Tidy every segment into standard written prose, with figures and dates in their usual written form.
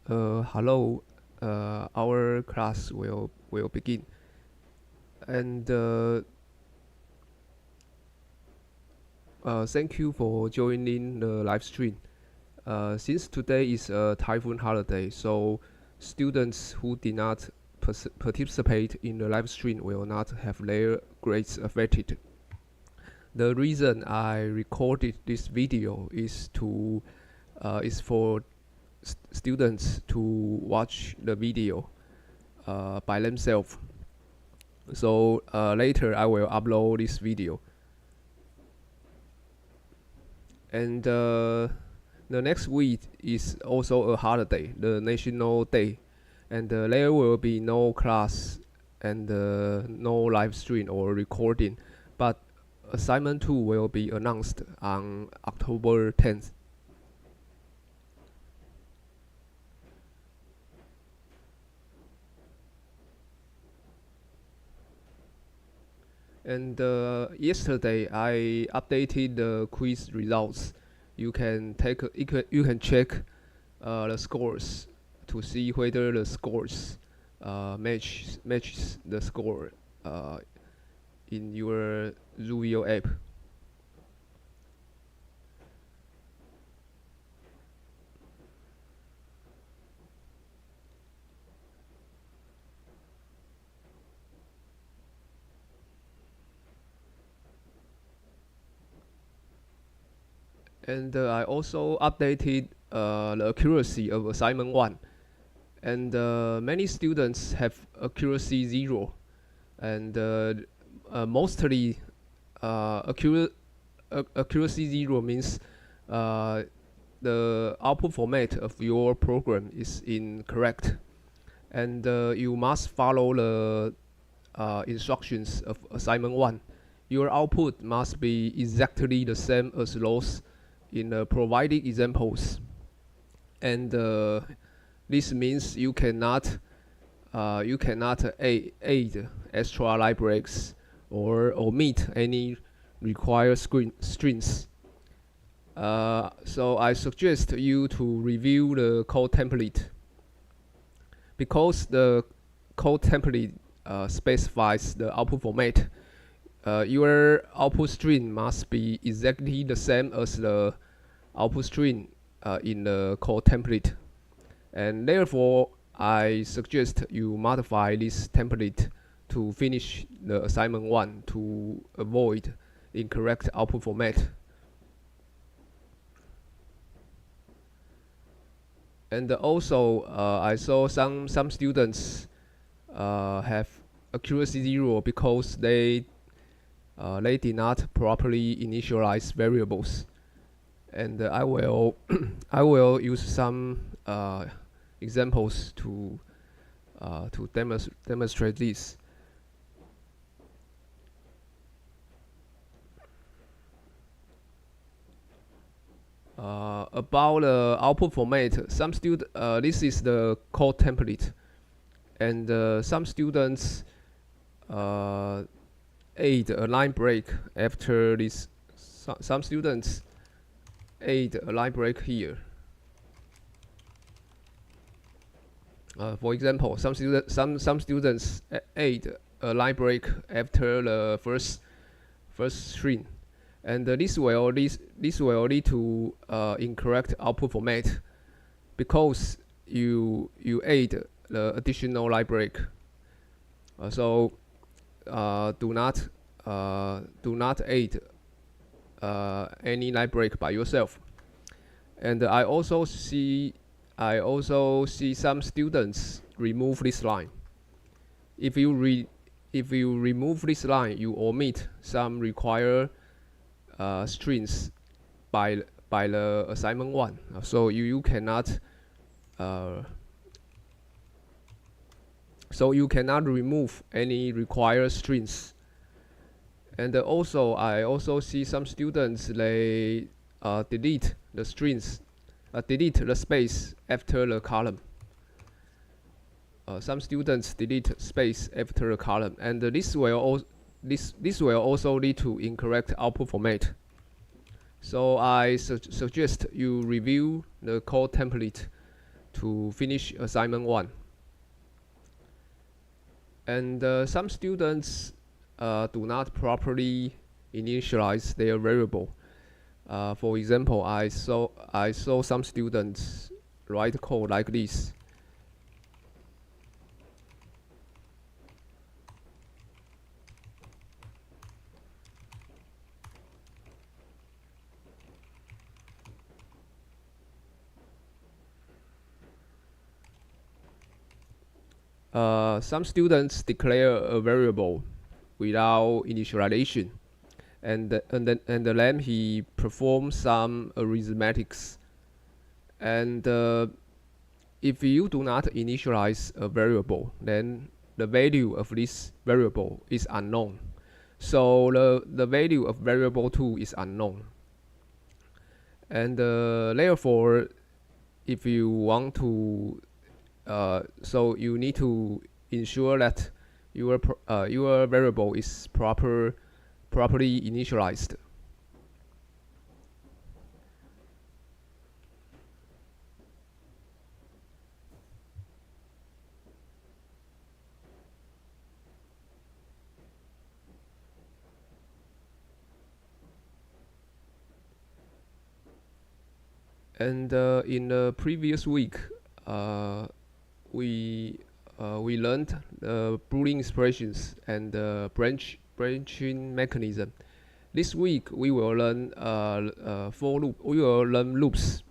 Hello. Our class will begin, and thank you for joining the live stream. Since today is a typhoon holiday, so students who did not participate in the live stream will not have their grades affected. The reason I recorded this video is for students to watch the video by themselves. So later I will upload this video. And the next week is also a holiday, the National Day, and there will be no class and no live stream or recording, but assignment 2 will be announced on October 10th. And yesterday I updated the quiz results. You can you can check the scores to see whether the scores matches the score in your Zuvio app. And I also updated the accuracy of assignment 1. And many students have accuracy 0. And mostly accuracy 0 means the output format of your program is incorrect. And you must follow the instructions of assignment 1. Your output must be exactly the same as those in the provided examples. And this means you cannot add extra line breaks or omit any required strings. So I suggest you to review the code template, because the code template specifies the output format. Your output string must be exactly the same as the output string in the code template, and therefore I suggest you modify this template to finish the assignment 1 to avoid incorrect output format. And also I saw some students have accuracy 0 because they did not properly initialize variables. And I will I will use some examples to demonstrate this. About the output format, this is the code template, and some students add a line break after this. Some students add a line break here. For example, some students add a line break after the first string, and this will lead to incorrect output format because you add the additional line break. So do not add any line break by yourself. And I also see some students remove this line. If you remove this line, you omit some required strings by the assignment 1. So you cannot remove any required strings. And also I also see some students, they delete the strings, delete the space after the column. Some students delete space after the column, and this will also lead to incorrect output format. So I suggest you review the code template to finish assignment 1. And some students do not properly initialize their variable. For example, I saw some students write code like this. Some students declare a variable without initialization, and then he performs some arithmetics. And if you do not initialize a variable, then the value of this variable is unknown. So the value of variable 2 is unknown. And therefore, if you want to so you need to ensure that your variable is properly initialized. And in the previous week, we learned Boolean expressions and branching mechanism. This week we will learn for loop. We will learn loops.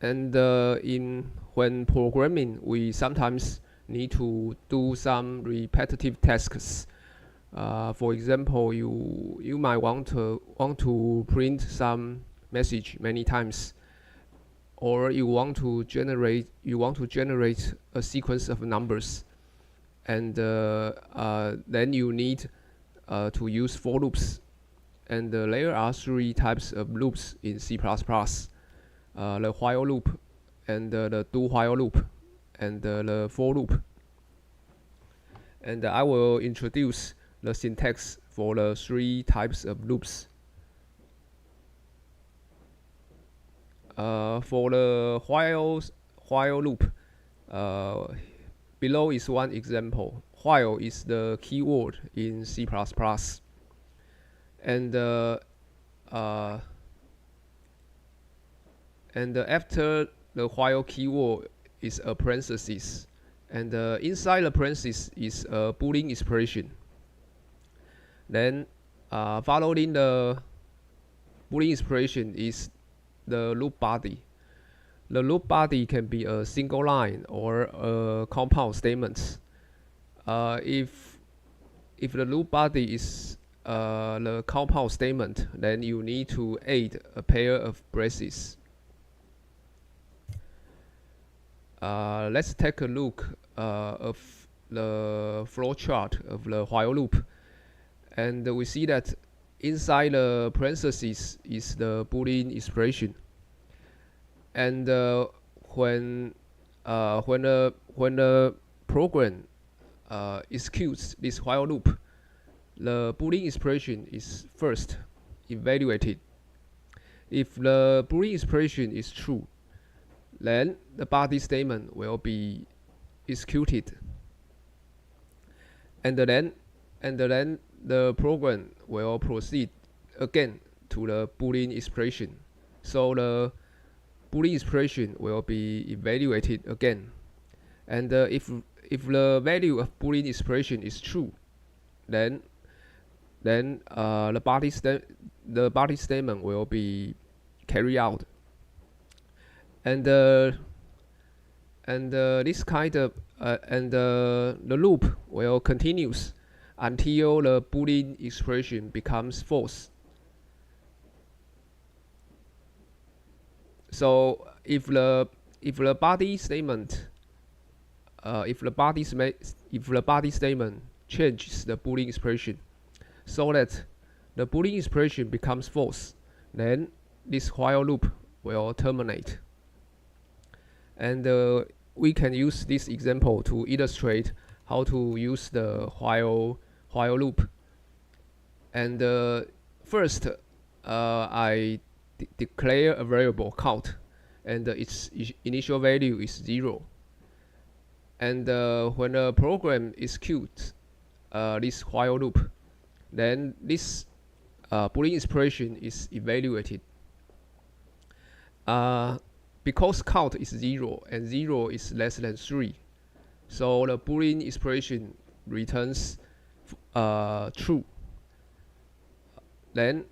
And when programming, we sometimes need to do some repetitive tasks. For example, you might want to print some message many times, or you want to generate a sequence of numbers, and then you need to use for loops. And there are 3 types of loops in C++: the while loop, and the do while loop, and the for loop. And I will introduce the syntax for the 3 types of loops. For the while loop, below is one example. While is the keyword in C++, and after the while keyword is a parenthesis, and inside the parenthesis is a Boolean expression. Then following the Boolean expression is the loop body. The loop body can be a single line or a compound statement. If the loop body is the compound statement, then you need to add a pair of braces. Let's take a look of the flowchart of the while loop, and we see that inside the parentheses is the Boolean expression. And when the program executes this while loop, the Boolean expression is first evaluated. If the Boolean expression is true, then the body statement will be executed, and then the program will proceed again to the Boolean expression. So the Boolean expression will be evaluated again, and if the value of Boolean expression is true, then the body statement will be carried out. And this kind of the loop will continues until the Boolean expression becomes false. So if the body statement changes the Boolean expression so that the Boolean expression becomes false, then this while loop will terminate. And we can use this example to illustrate how to use the while loop. And first, I declare a variable count, and its initial value is 0. And when the program executes this while loop, then this Boolean expression is evaluated. Because count is 0 and 0 is less than 3, so the Boolean expression returns true. Then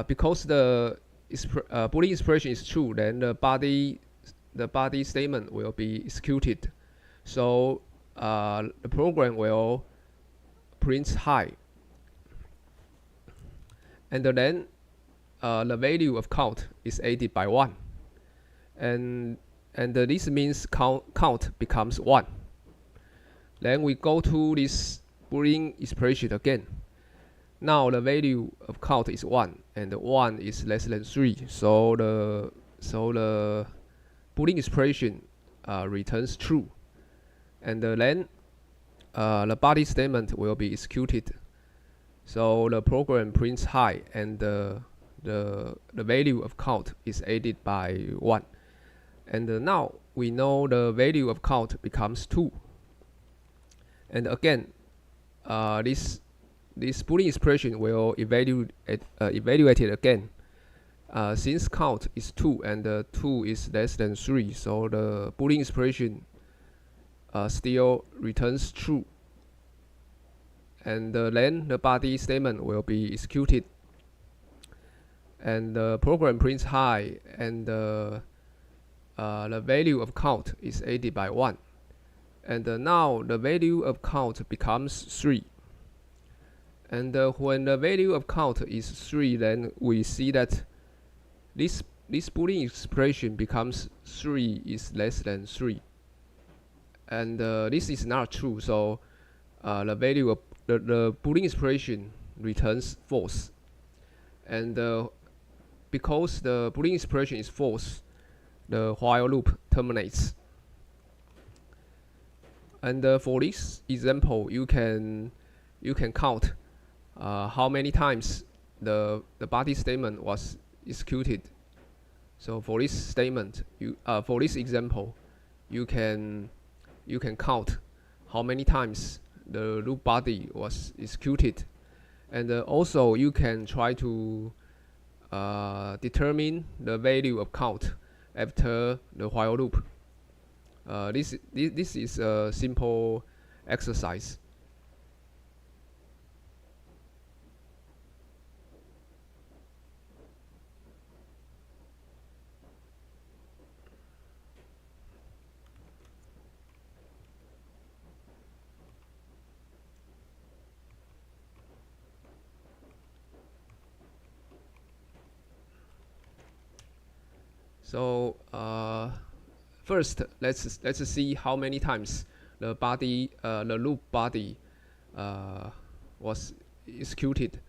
because the Boolean expression is true, then the body statement will be executed. So the program will print hi, and then the value of count is added by 1, and this means count becomes 1. Then we go to this Boolean expression again. Now the value of count is 1, and 1 is less than 3. So the Boolean expression returns true, and then the body statement will be executed. So the program prints hi, and the value of count is added by 1. And now we know the value of count becomes 2. And again, this Boolean expression will evaluate it again. Since count is 2 and 2 is less than 3, so the Boolean expression still returns true. And then the body statement will be executed, and the program prints hi, and the value of count is added by 1. And now the value of count becomes 3. And when the value of count is 3, then we see that this Boolean expression becomes 3 is less than 3. And this is not true, so the value of the Boolean expression returns false. And because the Boolean expression is false, the while loop terminates. And for this example, you can count how many times the body statement was executed. So for this statement, for this example, you can count how many times the loop body was executed, and also you can try to determine the value of count after the while loop. This is a simple exercise. So first, let's see how many times the loop body was executed.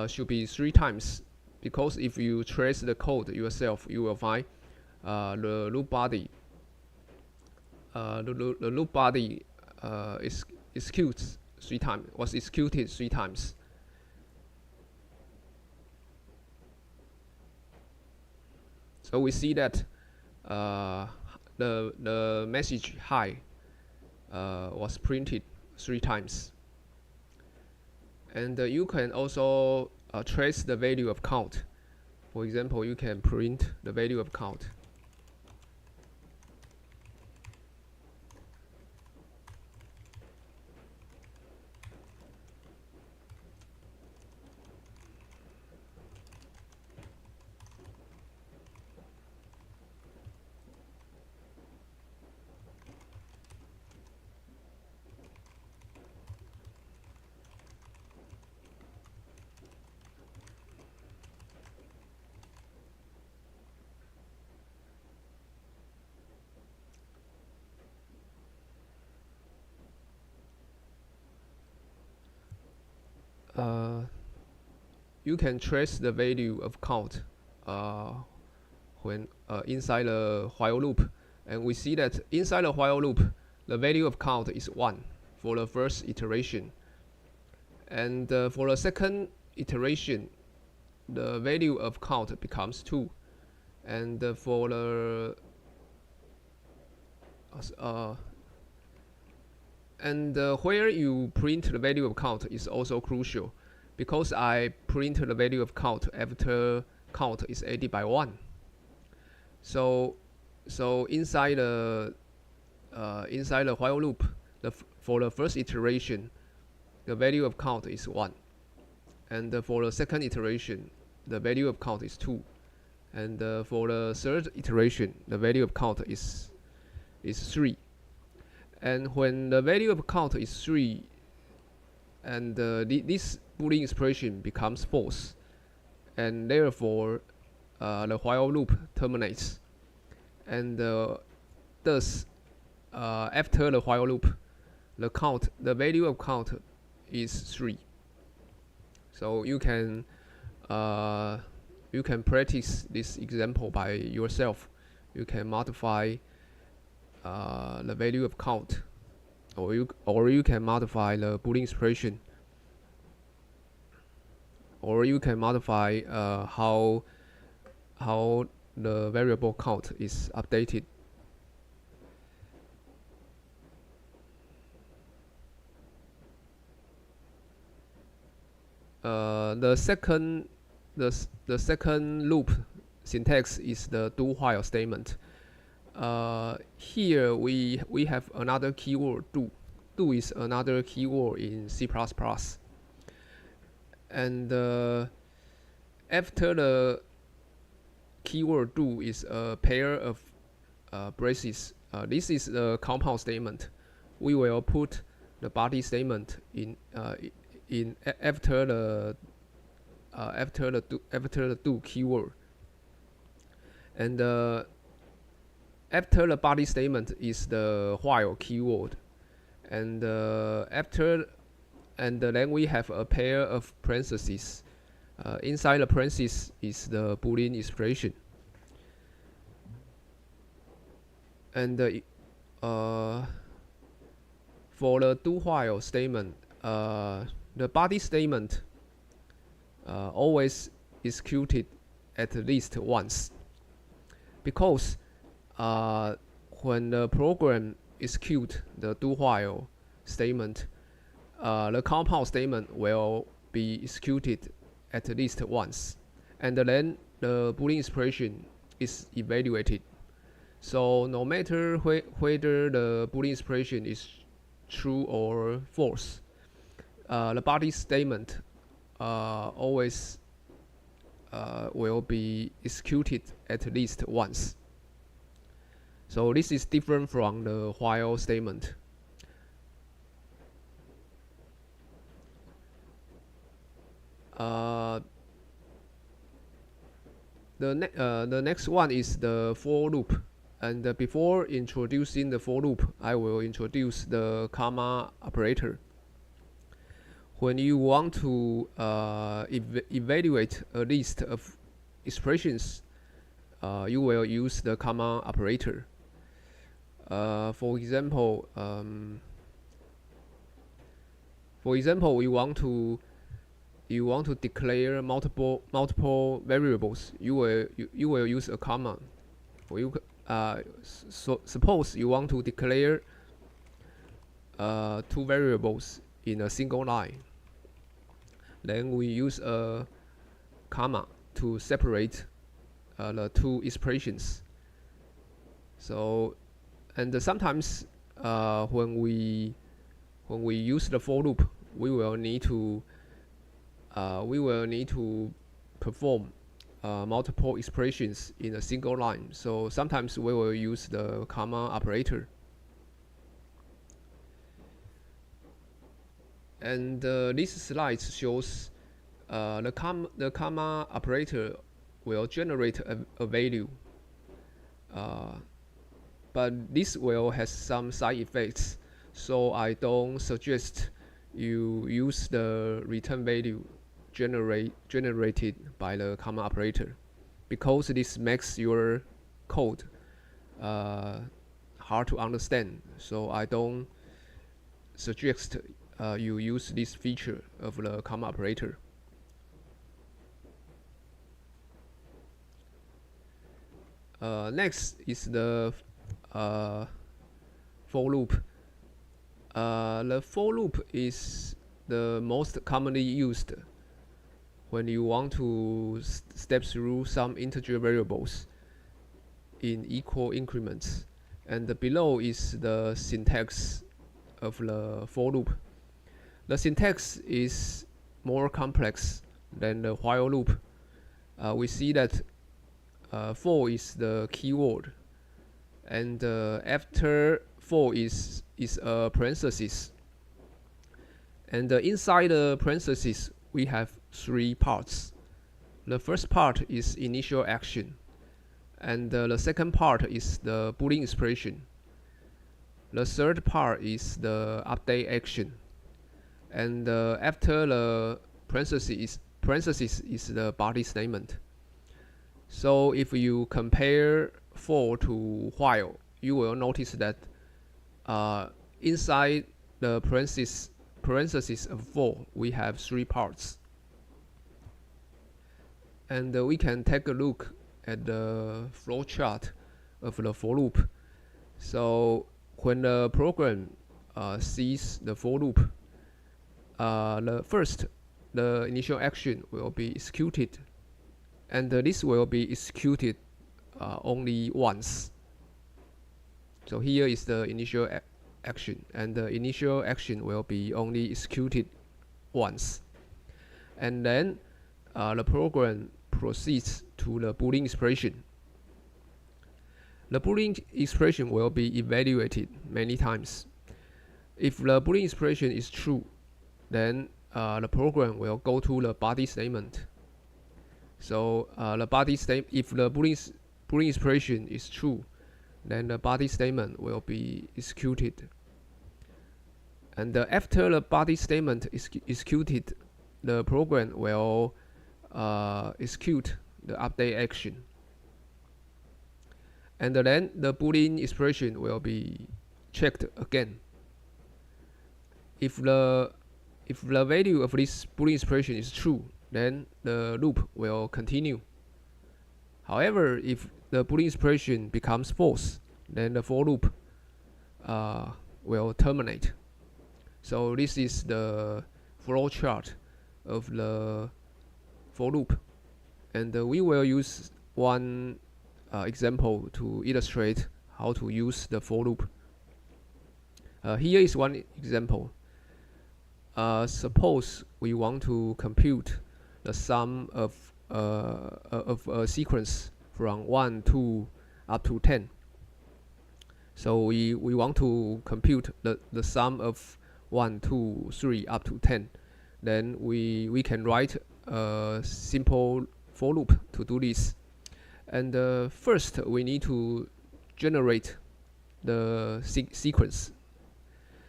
Should be 3 times, because if you trace the code yourself, you will find the loop body is executes 3 times, was executed 3 times. So we see that the message hi was printed 3 times. And you can also trace the value of count. For example, you can print the value of count. You can trace the value of count when inside the while loop, and we see that inside the while loop, the value of count is 1. for the first iteration. And for the second iteration, the value of count becomes 2. And for the where you print the value of count is also crucial, because I print the value of count after count is added by 1. So inside the while loop, for the first iteration, the value of count is 1, and for the second iteration, the value of count is 2, and for the third iteration, the value of count is 3. And when the value of count is 3, and this Boolean expression becomes false, and therefore the while loop terminates. And thus, after the while loop, the value of count is 3. So you can practice this example by yourself. You can modify the value of count, or you can modify the Boolean expression, or you can modify how the variable count is updated. The second loop syntax is the do while statement. Here we have another keyword do. Do is another keyword in C++. And after the keyword do is a pair of braces. This is the compound statement. We will put the body statement in after the do keyword. And after the body statement is the while keyword, and then we have a pair of parentheses. Inside the parentheses is the Boolean expression. And for the do while statement, the body statement always executed at least once, because when the program executes the do while statement, the compound statement will be executed at least once, and then the Boolean expression is evaluated. So no matter whether the Boolean expression is true or false, the body statement always will be executed at least once. So this is different from the while statement. The next one is the for loop. And before introducing the for loop, I will introduce the comma operator. When you want to evaluate a list of expressions, you will use the comma operator. For example, you want to declare multiple variables. You will use a comma. So suppose you want to declare 2 variables in a single line. Then we use a comma to separate the 2 expressions. So, and sometimes when we use the for loop, we will need to perform multiple expressions in a single line. So sometimes we will use the comma operator. And this slide shows the comma operator will generate a value, but this will have some side effects. So I don't suggest you use the return value generated by the comma operator, because this makes your code hard to understand. So I don't suggests you use this feature of the comma operator. Next is the for loop. The for loop is the most commonly used when you want to step through some integer variables in equal increments. And below is the syntax of the for loop. The syntax is more complex than the while loop. We see that for is the keyword, and after for is a parenthesis, and inside the parenthesis we have three parts. The first part is initial action, and the second part is the Boolean expression. The third part is the update action, and after the parenthesis is the body statement. So if you compare for to while, you will notice that inside the parenthesis of for, we have three parts. And we can take a look at the flow chart of the for loop. So when the program sees the for loop, the initial action will be executed, and this will be executed only once. So here is the initial action, and the initial action will be only executed once. And then the program proceeds to the Boolean expression. The Boolean expression will be evaluated many times. If the Boolean expression is true, then the program will go to the body statement. So the body statement, if the Boolean expression is true, then the body statement will be executed. And after the body statement is executed, the program will execute the update action. And then the Boolean expression will be checked again. If the value of this Boolean expression is true, then the loop will continue. However, if the Boolean expression becomes false, then the for loop will terminate. So this is the flow chart of the for loop, and we will use one example to illustrate how to use the for loop. Here is one example. Suppose we want to compute the sum of a sequence from 1, 2 up to 10. So we want to compute the sum of 1, 2, 3 up to 10. Then we can write a simple for loop to do this. And first we need to generate the sequence.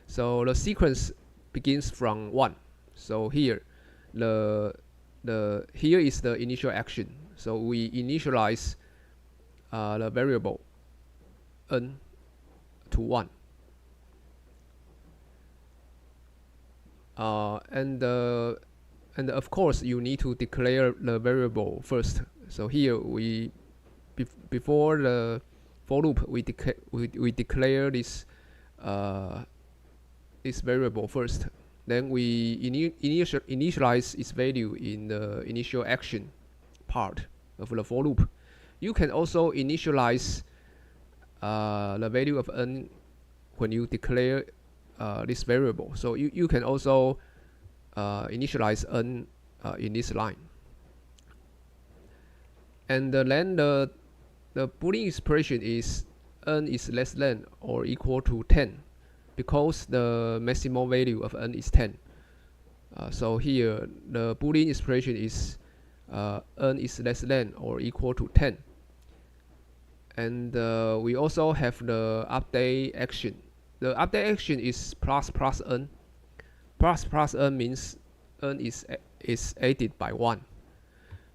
So the sequence begins from 1. So here here is the initial action. So we initialize the variable n to 1. And of course you need to declare the variable first. So here before the for loop we declare this variable first. Then we initialize its value in the initial action part of the for loop. You can also initialize the value of n when you declare this variable. So you can also initialize n in this line. And then the Boolean expression is n is less than or equal to 10, because the maximum value of n is 10. So here the Boolean expression is n is less than or equal to 10. And we also have the update action. The update action is plus n. Plus n means n is added by 1.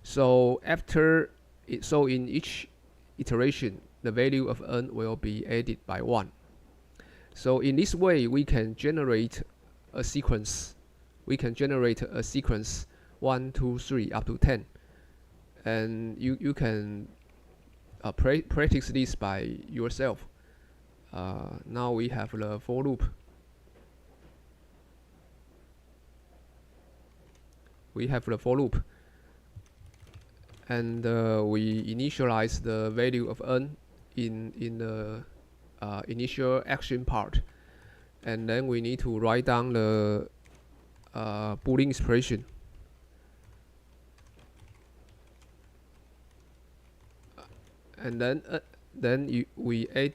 So in each iteration, the value of n will be added by 1. So in this way, we can generate a sequence. We can generate a sequence 1, 2, 3 up to 10, and you can practice this by yourself. Now we have the for loop. We have the for loop, and we initialize the value of n in the initial action part, and then we need to write down the Boolean expression. And then we add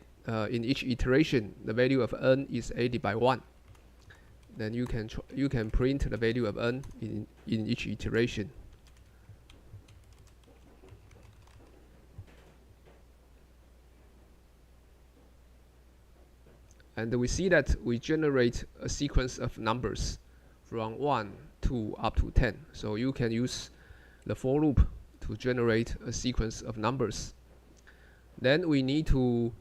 in each iteration the value of n is added by 1. Then you can print the value of n in each iteration. And we see that we generate a sequence of numbers from 1 to up to 10. So you can use the for loop to generate a sequence of numbers. Then we need to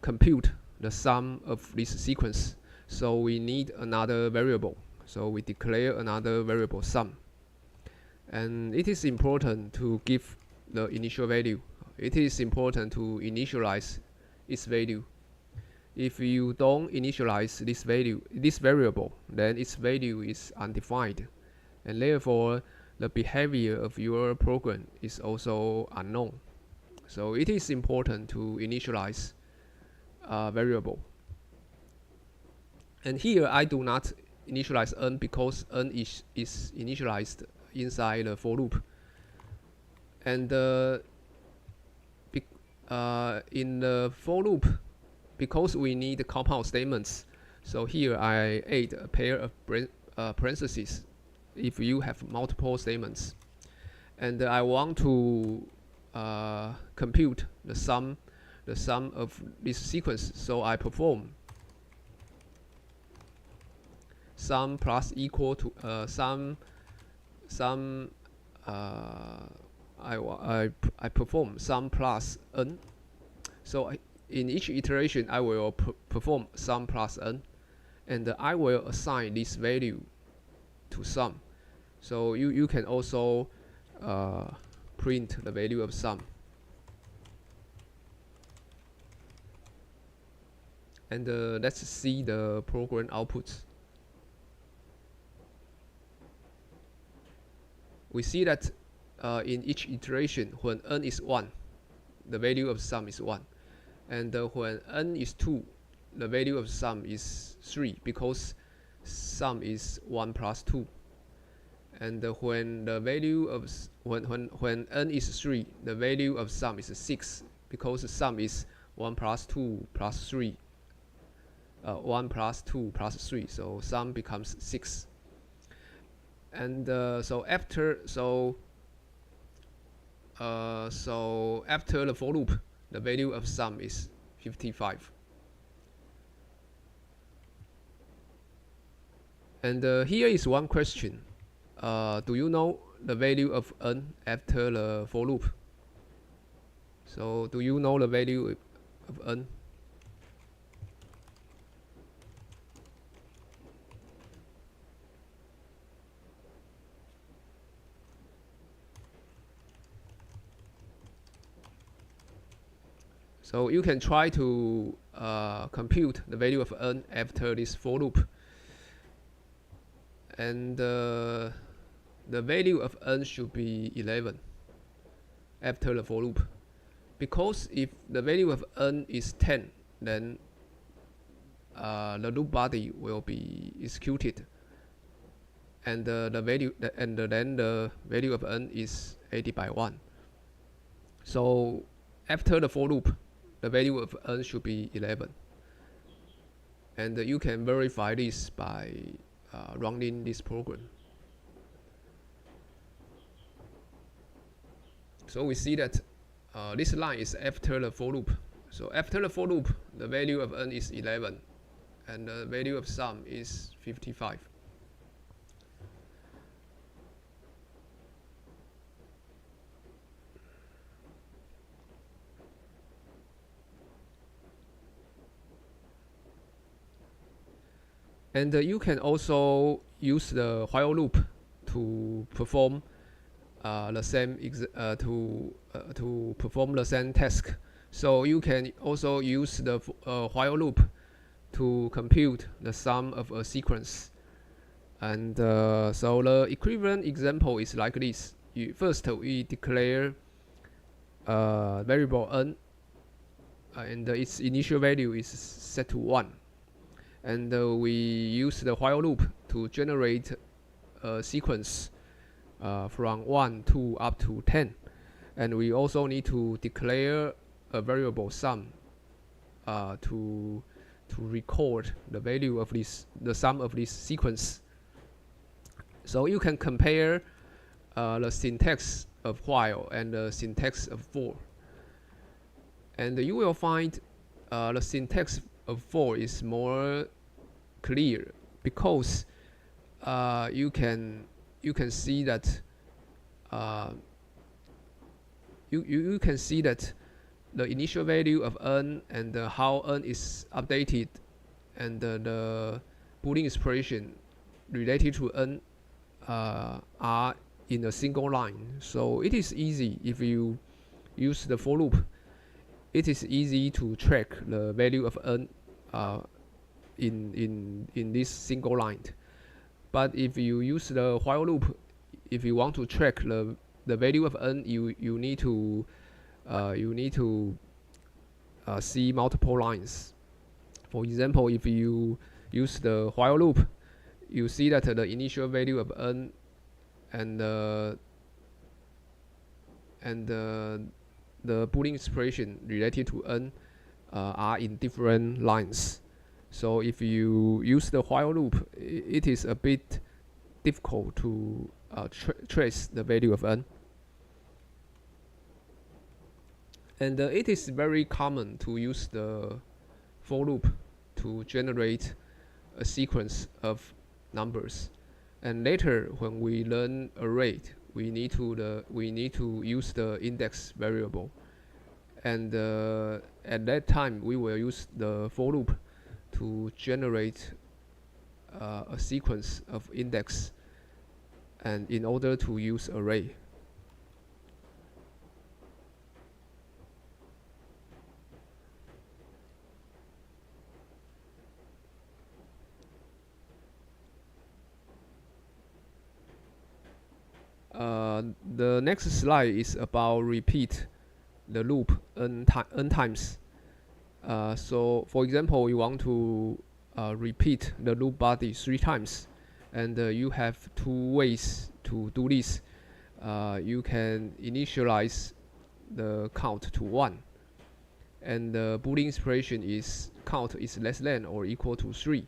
compute the sum of this sequence. So we need another variable. So we declare another variable sum. And it is important to give the initial value. It is important to initialize its value. If you don't initialize this variable, then its value is undefined, and therefore the behavior of your program is also unknown. So it is important to initialize a variable. And here I do not initialize n because n is initialized inside the for loop. And in the for loop, because we need compound statements, so here I add a pair of parentheses if you have multiple statements. And I want to compute the sum of this sequence, so I perform sum plus equal to I perform sum plus n. So in each iteration I will perform sum plus n, and I will assign this value to sum. So you can also print the value of sum. And let's see the program outputs. We see that in each iteration, when n is 1, the value of sum is 1. And when n is 2, the value of sum is 3, because sum is 1 plus 2. And when the value of when n is 3, the value of sum is 6, because sum is 1 plus 2 plus 3. 1 plus 2 plus 3, so sum becomes 6. And so after the for loop, the value of sum is 55. And here is one question. Do you know the value of n after the for loop? So do you know the value of n? So you can try to compute the value of n after this for loop. And the value of n should be 11 after the for loop. Because if the value of n is 10, then the loop body will be executed. And then the value of n is added by 1. So after the for loop, the value of n should be 11. And you can verify this by running this program. So we see that this line is after the for loop. So after the for loop, the value of n is 11, and the value of sum is 55. And you can also use the while loop to perform to perform the same task. So you can also use the while loop to compute the sum of a sequence. And so the equivalent example is like this. First, we declare variable n, and its initial value is set to 1. And we use the while loop to generate a sequence from 1 to up to 10. And we also need to declare a variable sum to record the value of the sum of this sequence. So you can compare the syntax of while and the syntax of for. And you will find the syntax of for is more clear because you can see that you can see that the initial value of n and how n is updated and the Boolean expression related to n are in a single line. So it is easy if you use the for loop. It is easy to track the value of n in this single line. But if you use the while loop, if you want to track the value of n, you need to see multiple lines. For example, if you use the while loop, you see that the initial value of n and the Boolean expression related to n are in different lines. So if you use the while loop, it is a bit difficult to trace the value of n. And it is very common to use the for loop to generate a sequence of numbers. And later, when we learn array, we need to use the index variable. And at that time, we will use the for loop to generate a sequence of index, and in order to use array. The next slide is about repeat the loop n times. So for example, you want to repeat the loop body 3 times, and you have 2 ways to do this. You can initialize the count to 1, and the Boolean expression is count is less than or equal to 3.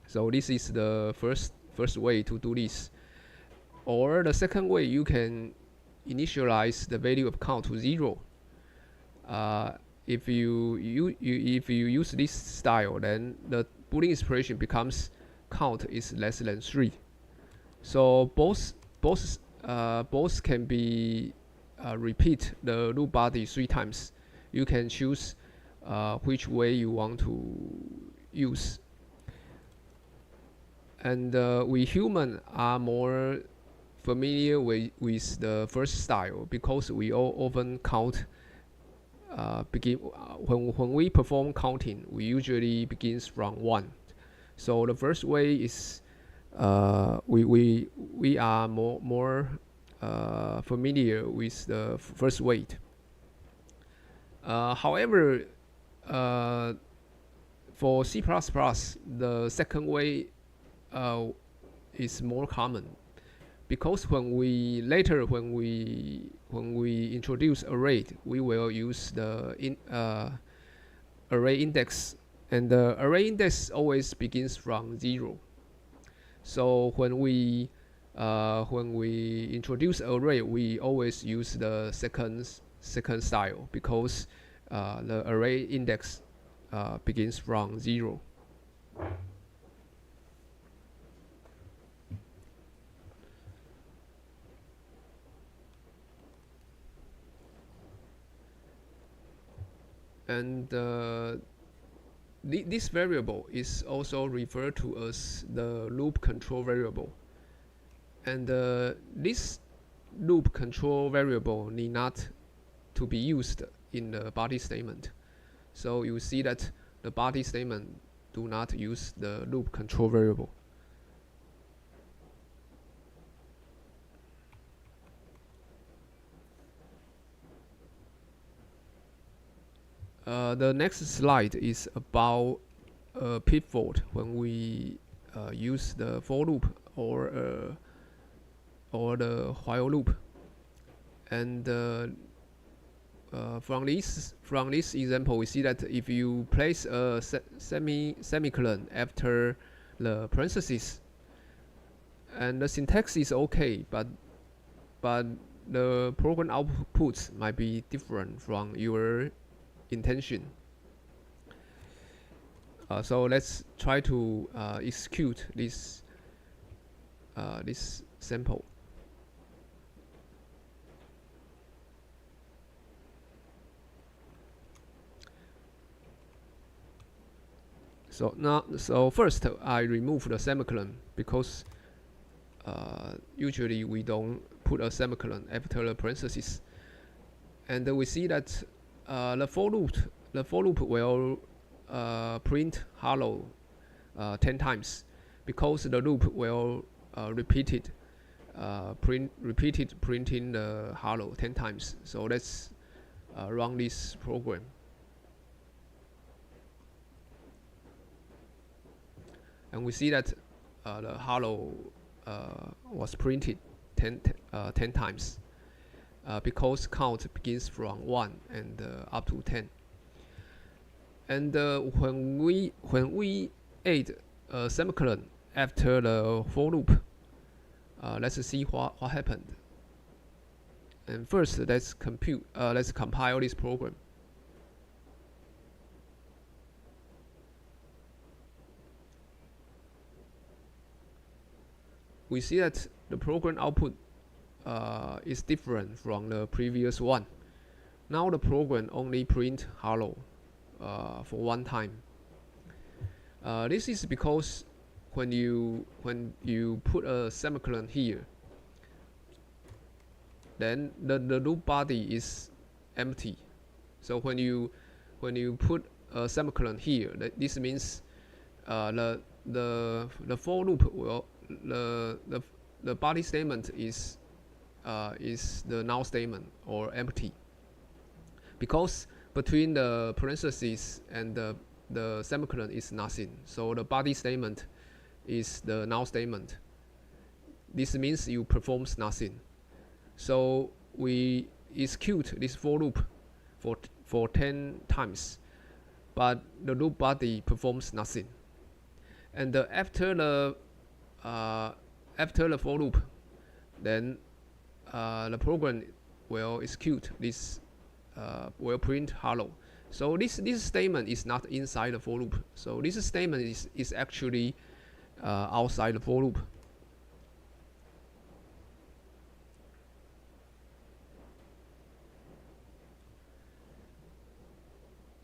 So this is the first way to do this. Or the second way, you can initialize the value of count to 0. If you use this style, then the Boolean expression becomes count is less than 3. So both can be repeat the loop body 3 times. You can choose which way you want to use. And we humans are more familiar with the first style because we all often count. When we perform counting, we usually begins from 1. So the first way is we are more familiar with the first way. However, for C++, the second way is more common, because when we introduce array, we will use the array index, and the array index always begins from 0. So when we introduce array, we always use the second style because the array index begins from 0. And this variable is also referred to as the loop control variable. And this loop control variable need not to be used in the body statement. So you see that the body statement do not use the loop control variable. The next slide is about a pivot when we use the for loop or the while loop. And from this example, we see that if you place a semicolon after the parentheses, and the syntax is okay, but the program outputs might be different from your intention. So let's try to execute this sample. So first I remove the semicolon because usually we don't put a semicolon after the parentheses, and we see that the for loop will print hello 10 times because the loop will repeated printing the hello 10 times. So let's run this program. And we see that the hello was printed 10 times because count begins from 1 and up to 10. And when we add a semicolon after the for loop, let's see what happened. And first, let's compile this program. We see that the program output is different from the previous one. Now the program only print hello for one time. This is because when you put a semicolon here, then the loop body is empty. So when you put a semicolon here, this means the for loop will the body statement is the null statement or empty, because between the parentheses and the semicolon is nothing. So the body statement is the null statement. This means you performs nothing. So we execute this for loop for 10 times, but the loop body performs nothing. And after the for loop, then the program will execute this, will print hello. So this statement is not inside the for loop. So this statement is actually outside the for loop.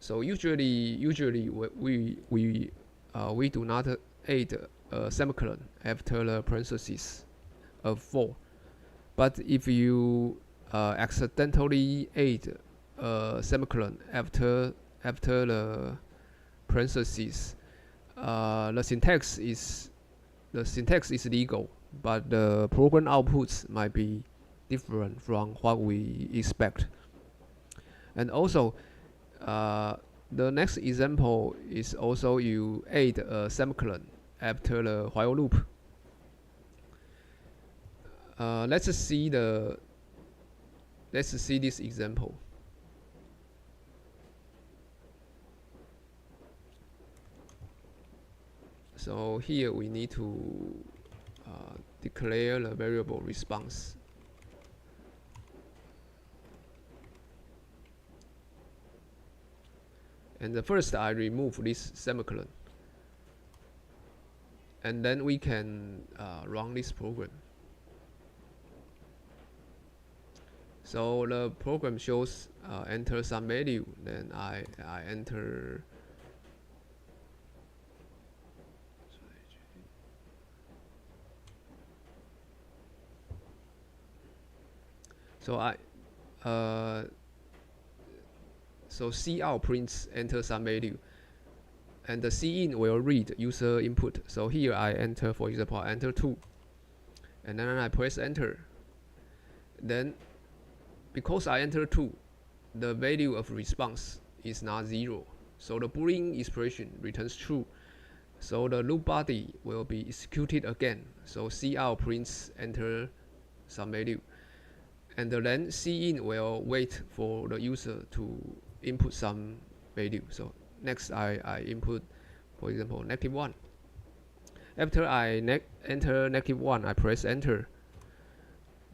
So usually we do not add a semicolon after the parentheses of 4. But if you accidentally add a semicolon after the parentheses, the syntax is legal, but the program outputs might be different from what we expect. And also, the next example is also you add a semicolon after the while loop. Let's see this example. So here we need to declare the variable response. And first I remove this semicolon, and then we can run this program. So the program shows enter some value, then I enter So so cout prints enter some value, and the cin will read user input. So here I enter, for example, I enter 2, and then I press enter. Then because I enter 2, the value of response is not 0, so the Boolean expression returns true. So the loop body will be executed again. So cout prints enter some value, and then cin will wait for the user to input some value. So next I input, for example, -1. After I enter -1, I press enter.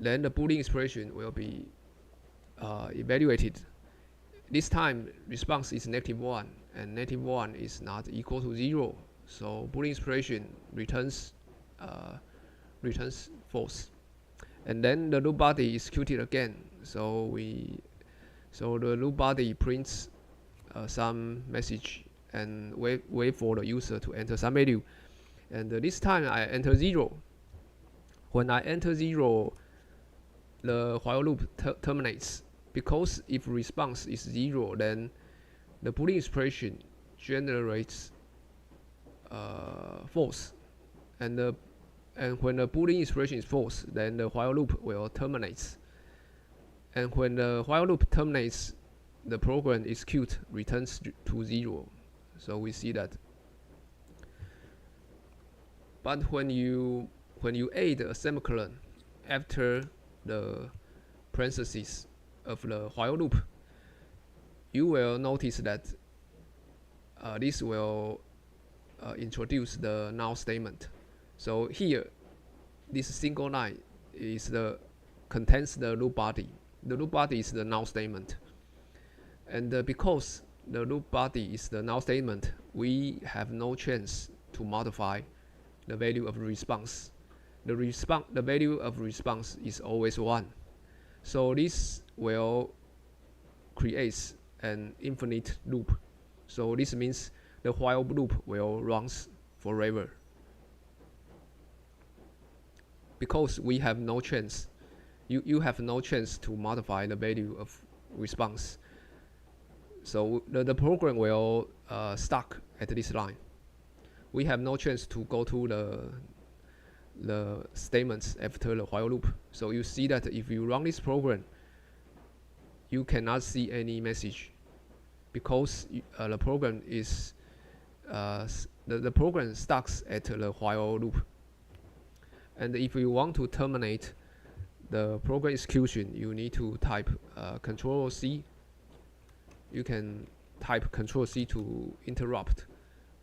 Then the Boolean expression will be evaluated. This time response is -1, and -1 is not equal to 0. So Boolean expression returns false, and then the loop body is executed again. So the loop body prints some message and wait for the user to enter some value, and this time I enter 0. When I enter 0, the while loop terminates, because if response is 0, then the Boolean expression generates false, and when the Boolean expression is false, then the while loop will terminate. And when the while loop terminates, the program execute returns to 0. So we see that. But when you add a semicolon after the parentheses of the while loop, you will notice that this will introduce the now statement. So here, this single line contains the loop body. The loop body is the now statement, and because the loop body is the now statement, we have no chance to modify the value of response. The value of response is always 1. So this will create an infinite loop. So this means the while loop will run forever, because we have no chance. You have no chance to modify the value of response. So the program will stuck at this line. We have no chance to go to the statements after the while loop. So you see that if you run this program, you cannot see any message, because the program is the program stuck at the while loop. And if you want to terminate the program execution, you need to type Control-C. You can type Control-C to interrupt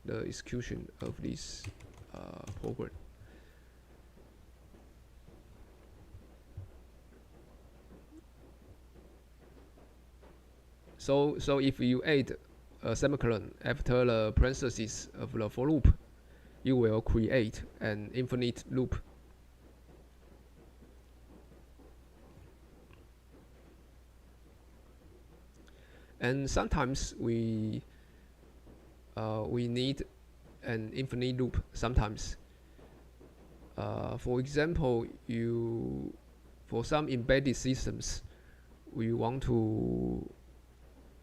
the execution of this program. So if you add a semicolon after the parentheses of the for loop, you will create an infinite loop. And sometimes we need an infinite loop. Sometimes, for example, for some embedded systems, we want to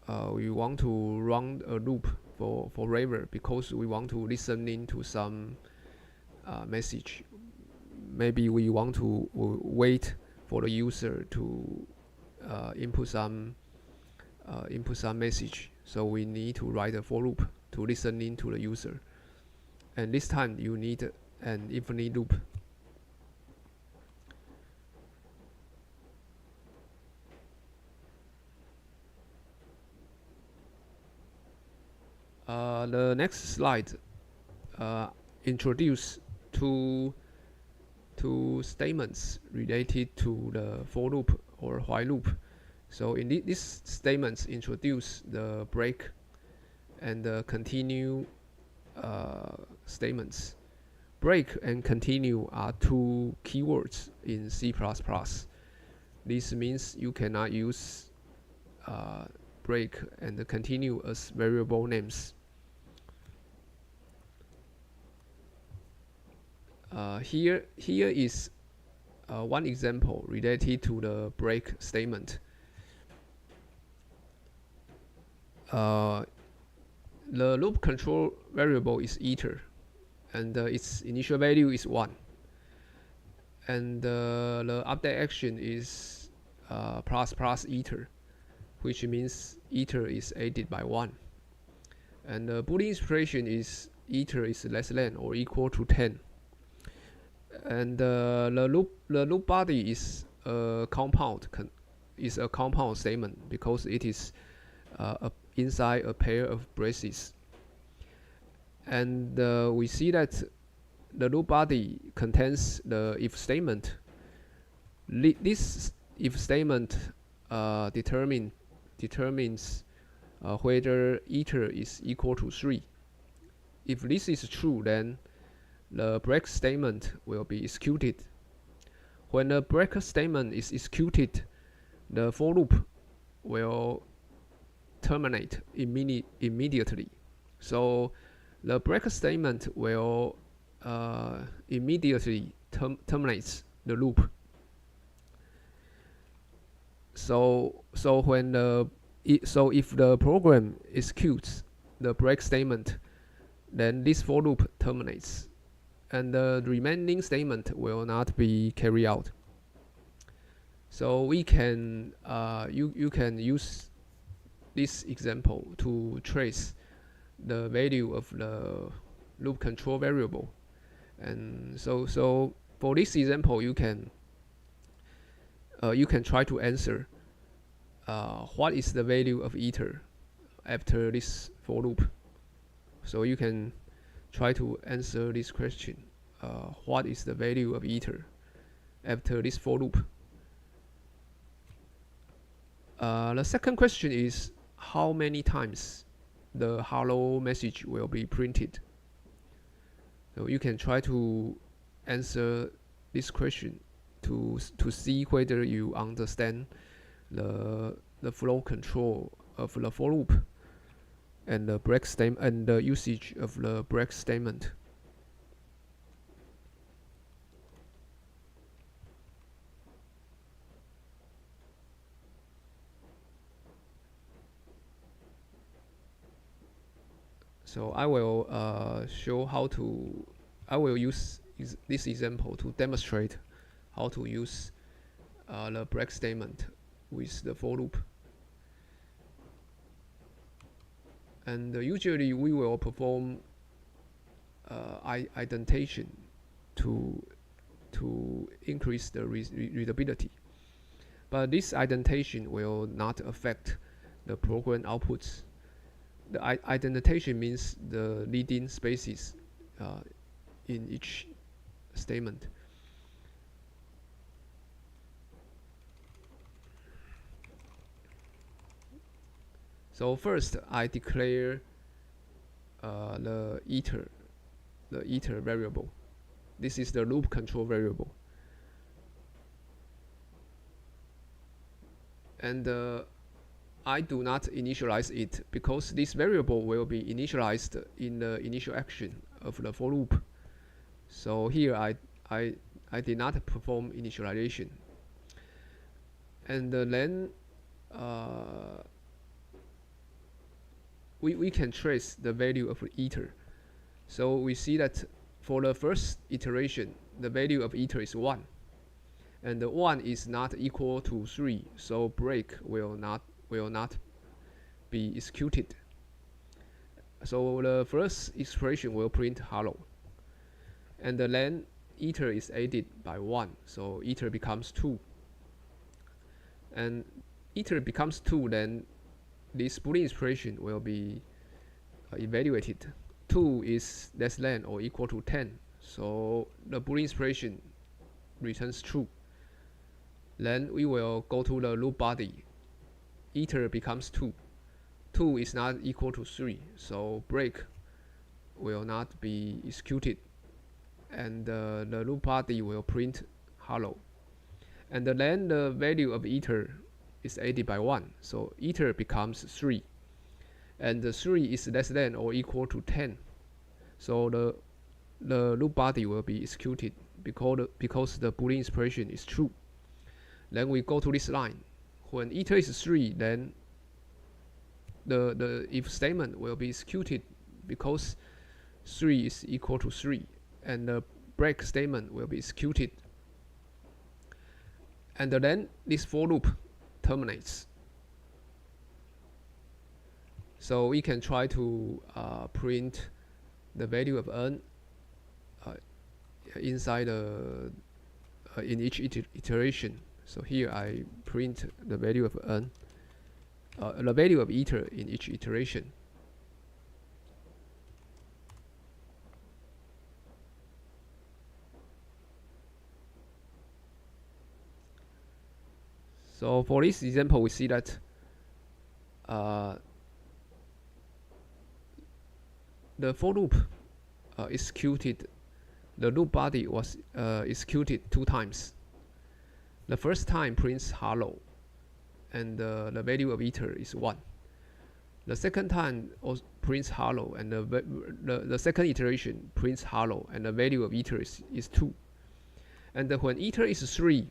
run a loop for forever, because we want to listen into some message. Maybe we want to wait for the user to input some message. So we need to write a for loop to listen in to the user. And this time you need an infinite loop. The next slide introduce two statements related to the for loop or while loop. So in these statements introduce the break and the continue statements. Break and continue are two keywords in C++. This means you cannot use break and continue as variable names. Here is one example related to the break statement. The loop control variable is iter, and its initial value is 1. And the update action is plus plus iter, which means iter is added by 1. And the Boolean expression is iter is less than or equal to 10. And the loop body is a compound statement because it is inside a pair of braces. And we see that the loop body contains the if statement. This if statement determines whether iter is equal to 3. If this is true, then the break statement will be executed. When the break statement is executed, the for loop will terminate immediately. So the break statement will immediately terminates the loop. So if the program executes the break statement, then this for loop terminates, and the remaining statement will not be carried out. So we can you can use this example to trace the value of the loop control variable. And so for this example, you can try to answer what is the value of iter after this for loop. So you can try to answer this question: what is the value of iter after this for loop? The second question is how many times the hello message will be printed. So you can try to answer this question to see whether you understand the flow control of the for loop and the break statement and the usage of the break statement. So I will show how to. I will use this example to demonstrate how to use the break statement with the for loop. And usually we will perform indentation to increase the readability. But this indentation will not affect the program outputs. The indentation means the leading spaces in each statement. So first, I declare the iter variable. This is the loop control variable, and I do not initialize it because this variable will be initialized in the initial action of the for loop. So here I did not perform initialization, and then we can trace the value of iter. So we see that for the first iteration, the value of iter is 1, and the 1 is not equal to 3, so break will not be executed. So the first expression will print hello, and then iter is added by 1, so iter becomes 2. And iter becomes 2, then this Boolean expression will be evaluated. 2 is less than or equal to 10, so the Boolean expression returns true. Then we will go to the loop body. Iter becomes 2. 2 is not equal to 3, so break will not be executed, and the loop body will print hello. And then the value of iter is added by 1, so iter becomes 3, and the 3 is less than or equal to 10, so the loop body will be executed because the Boolean expression is true. Then we go to this line. When iter is 3, then the if statement will be executed because 3 is equal to 3, and the break statement will be executed. And then this for loop terminates. So we can try to print the value of n inside in each iteration. So here I print the value of n, the value of iter in each iteration. So for this example, we see that the for loop executed, the loop body was executed 2 times. The first time prints hello, and the value of iter is 1. The second time prints hello, and the second iteration prints hello, and the value of iter is 2. And when iter is 3,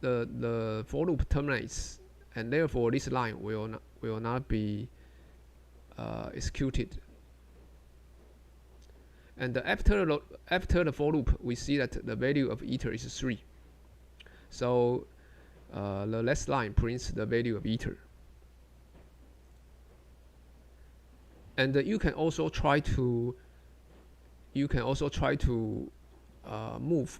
the for loop terminates, and therefore this line will not be executed. And after the for loop, we see that the value of iter is 3. So the last line prints the value of iter. And you can also try to move.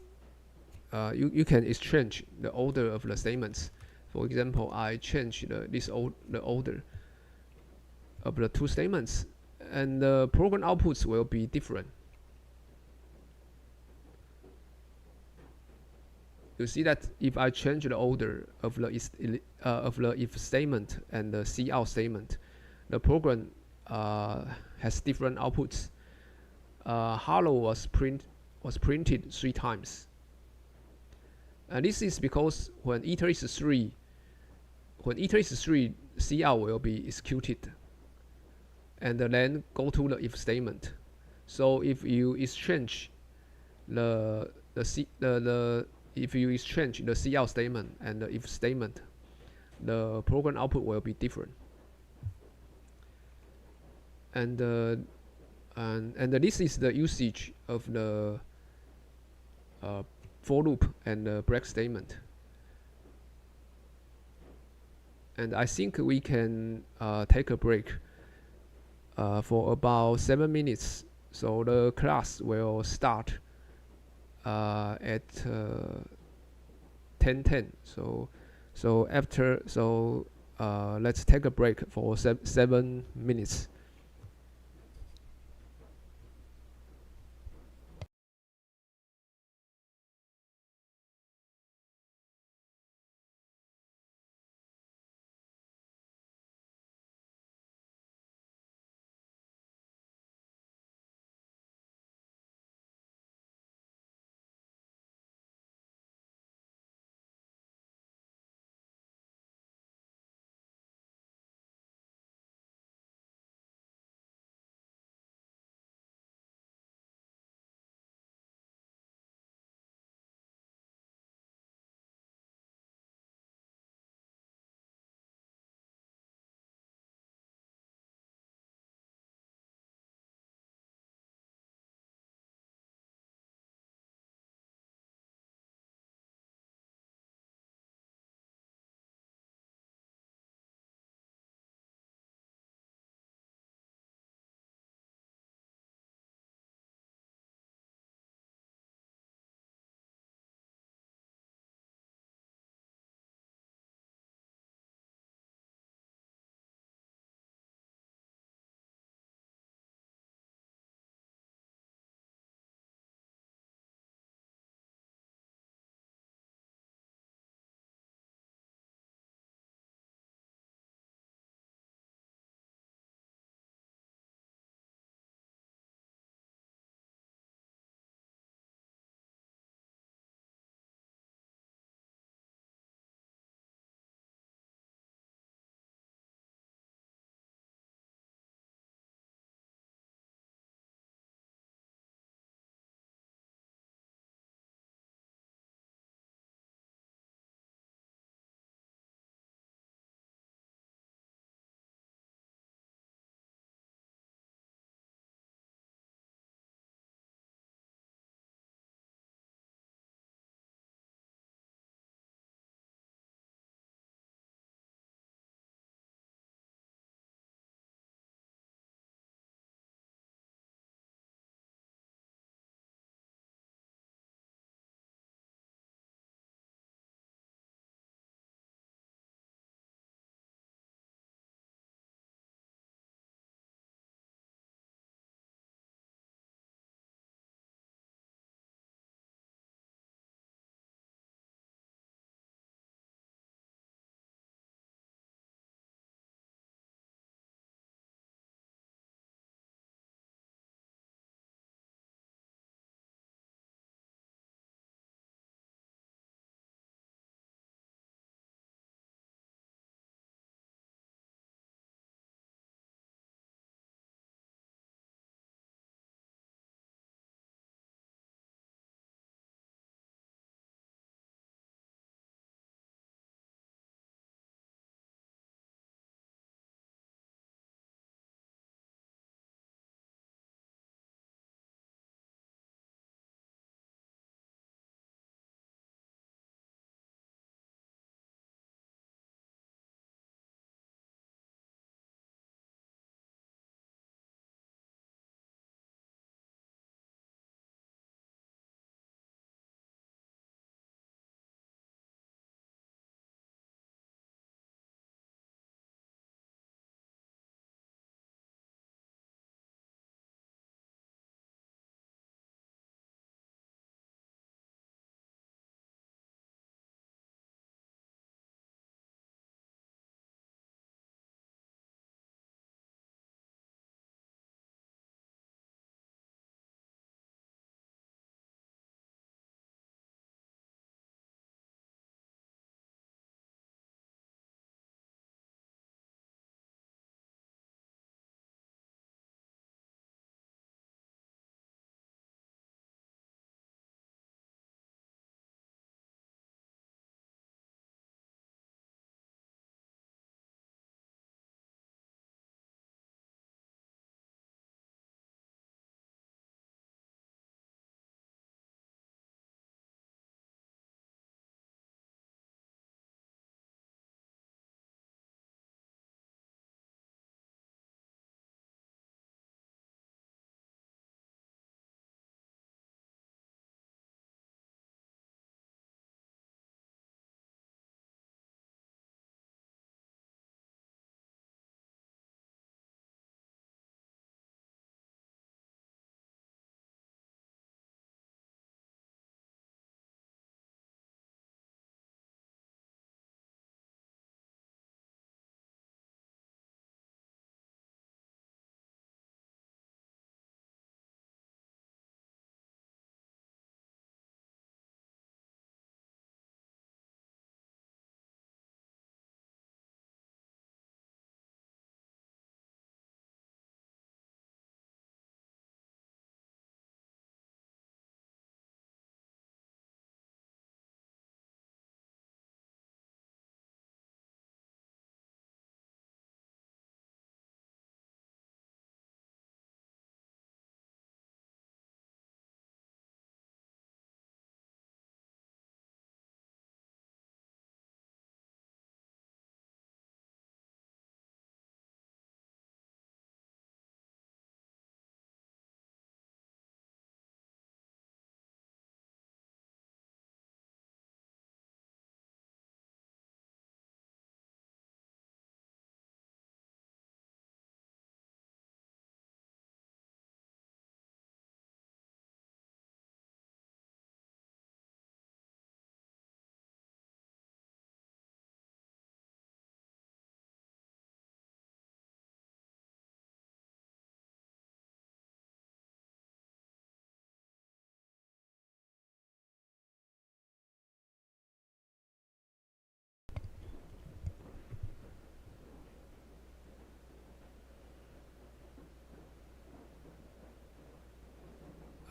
You can exchange the order of the statements. For example, I change the order of the 2 statements, and the program outputs will be different. You see that if I change the order of the if statement and the cout statement, the program has different outputs. Hello was printed 3 times. And this is because when iter is 3, cout will be executed, and then go to the if statement. So if you exchange if you exchange the cout statement and the if statement, the program output will be different. And this is the usage of the for loop and the break statement. And I think we can take a break for about 7 minutes. So the class will start at 10:10. So let's take a break for 7 minutes.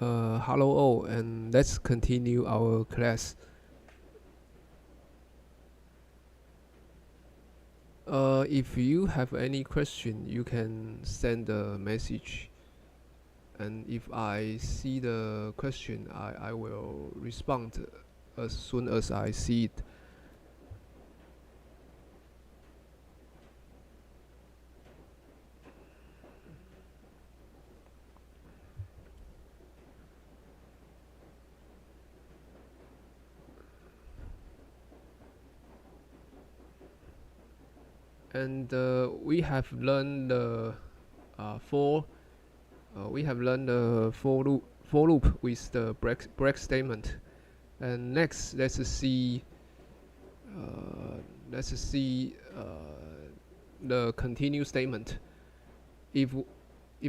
Hello all, and let's continue our class. If you have any question, you can send a message, and if I see the question, I will respond as soon as I see it. And we have learned the for for loop with the break statement. And next, let's see the continue statement. If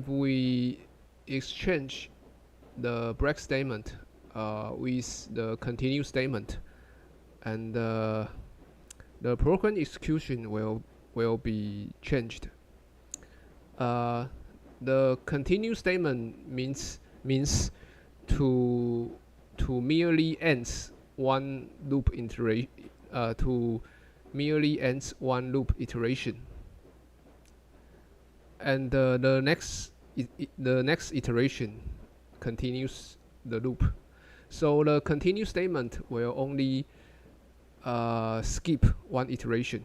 we exchange the break statement with the continue statement, and the program execution will be changed. The continue statement means to merely ends one loop iteration to merely ends one loop iteration, and the next iteration continues the loop. So the continue statement will only skip one iteration.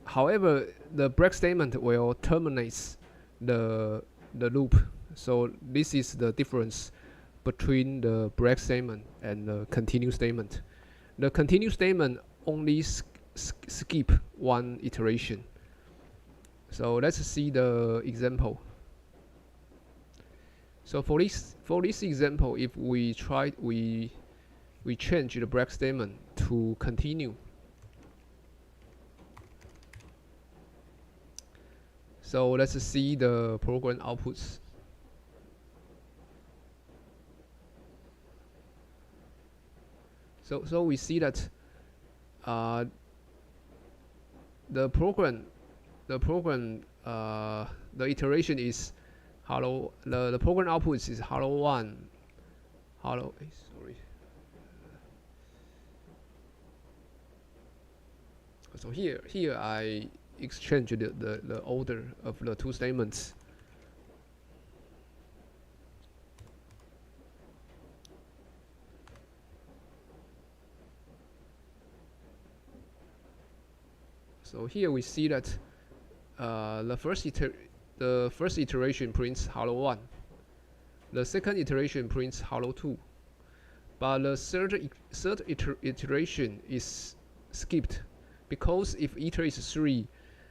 However, the break statement will terminate the loop. So this is the difference between the break statement and the continue statement. The continue statement only skip one iteration. So let's see the example. So for this example, if we change the break statement to continue. So let's see the program outputs. So we see that the iteration is hello. The program output is hello 1, hello. Sorry. So here I exchange the order of the two statements. So here we see that the first iteration prints hello 1, the second iteration prints hello 2, but the third iteration is skipped, because if iter is 3,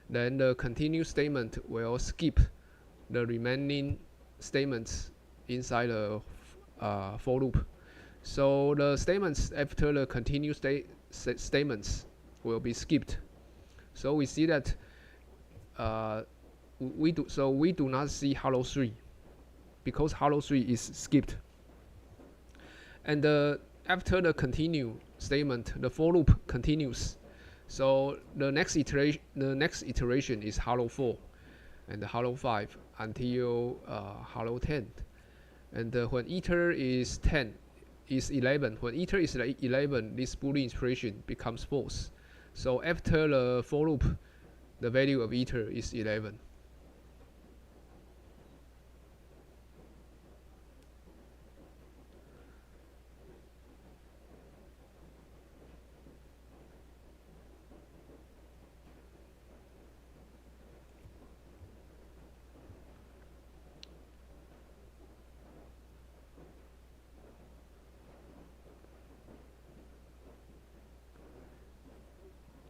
then the continue statement will skip the remaining statements inside the for loop. So the statements after the continue statements will be skipped. So we see that we do not see hello 3 because hello 3 is skipped. And after the continue statement, the for loop continues. So the next iteration is hello 4 and hello 5 until hello 10. And when iter is 10 is 11. When iter is 11, this Boolean expression becomes false. So after the for loop, the value of iter is 11.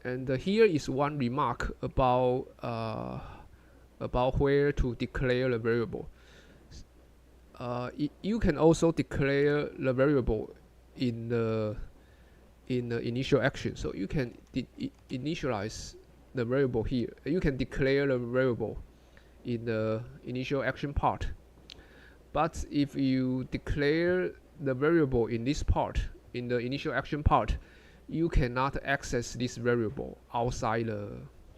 And here is one remark about where to declare the variable. You can also declare the variable in the initial action. So you can initialize the variable here. You can declare the variable in the initial action part. But if you declare the variable in this part, in the initial action part, you cannot access this variable outside the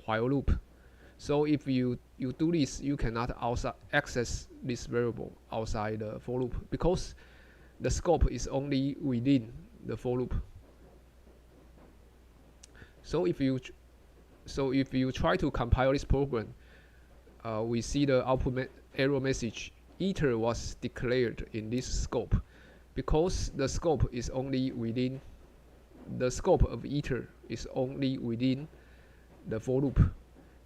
while loop. So if you do this, you cannot access this variable outside the for loop, because the scope is only within the for loop. So if you try to compile this program, we see the output error message. Iter was declared in this scope, because the scope is only within the scope of iter is only within the for loop.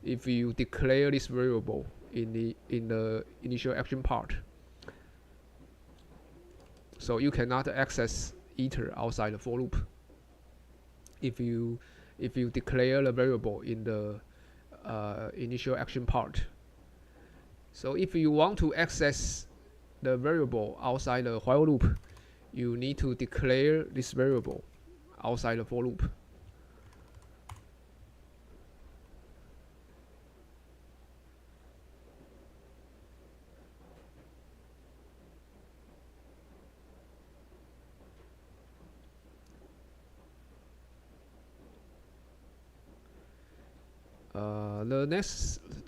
If you declare this variable in the initial action part, so you cannot access iter outside the for loop. If you declare the variable in the initial action part. So if you want to access the variable outside the while loop, you need to declare this variable outside the for loop.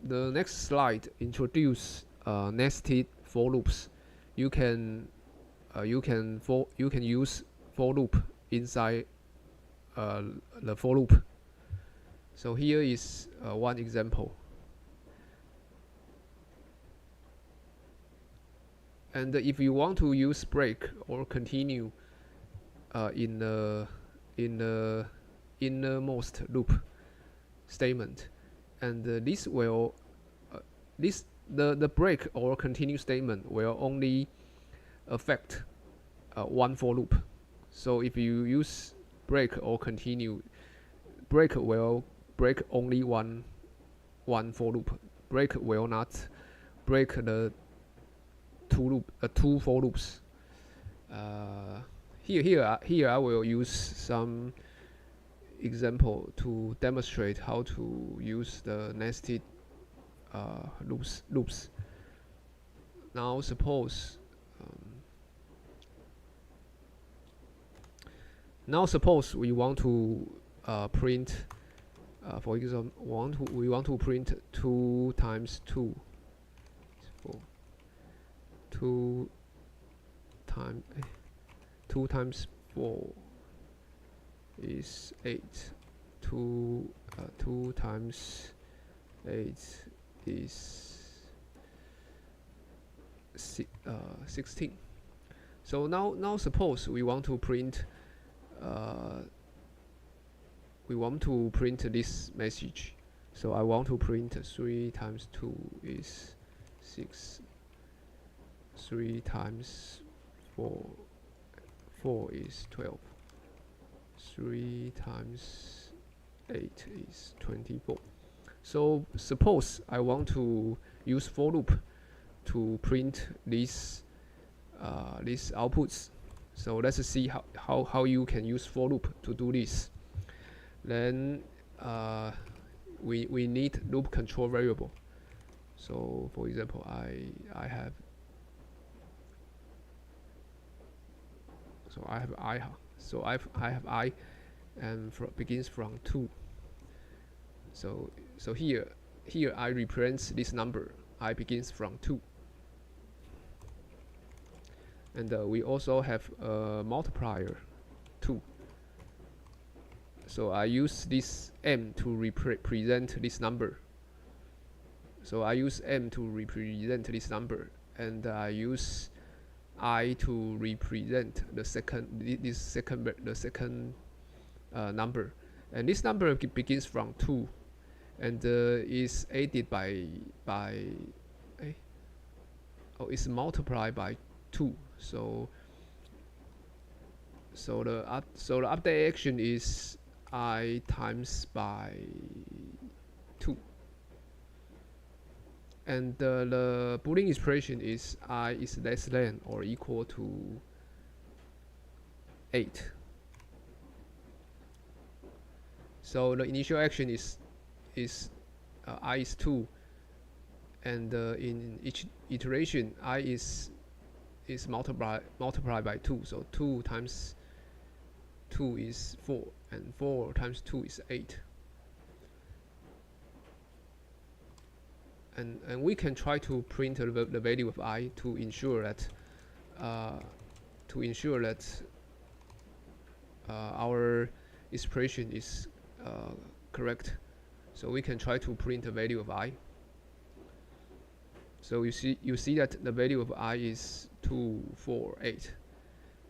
The next slide introduce nested for loops. You can use for loop inside the for loop. So here is one example. And if you want to use break or continue in the innermost loop statement, and this will the break or continue statement will only affect one for loop. So if you use break or continue, break will break only one for loop. Break will not break the two for loops. Here I will use some example to demonstrate how to use the nested loops. Now suppose we want to print, for example, we want to print 2 times 2. So 2 times 4 is 8. 2 times 8 is 16. So now suppose we want to print this message. So I want to print 3 times 2 is 6. 3 times 4 is 12. 3 times 8 is 24. So suppose I want to use for loop to print these outputs. So let's see how you can use for loop to do this. Then we need loop control variable. So for example, I have I. So I have I, and begins from 2. So here I represent this number. I begins from 2. And we also have a multiplier 2. So I use this m to represent this number. So I use m to represent this number, and I use I to represent the second number, and this number begins from 2, and is added by it's multiplied by 2. So the update action is I times by 2. And the Boolean expression is I is less than or equal to 8. So the initial action is I is 2, and in each iteration I is multiplied by 2. So 2 times 2 is 4, and 4 times 2 is 8. and we can try to print the value of I to ensure that uh, our expression is correct. So we can try to print the value of I. So you see that the value of I is 2, 4, 8,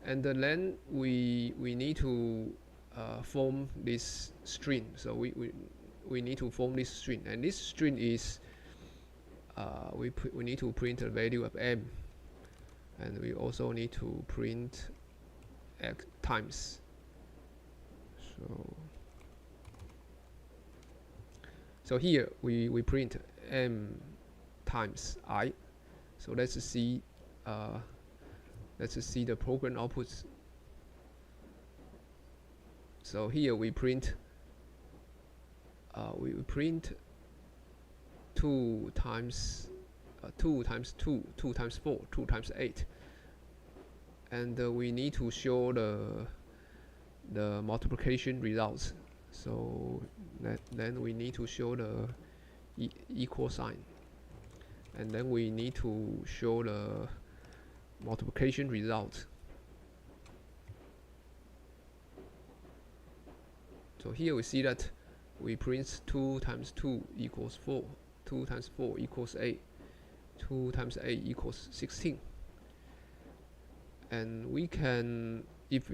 and then we need to form this string. So we need to form this string, and this string is we need to print the value of m, and we also need to print x times. So here we print m times I. So let's see the program outputs. So here we print 2 times 2 times 2, 2 times 4, 2 times 8, and we need to show the multiplication results. So then we need to show the equal sign, and then we need to show the multiplication result. So here we see that we print 2 times 2 equals 4, 2 times 4 equals 8, 2 times 8 equals 16. And we can, if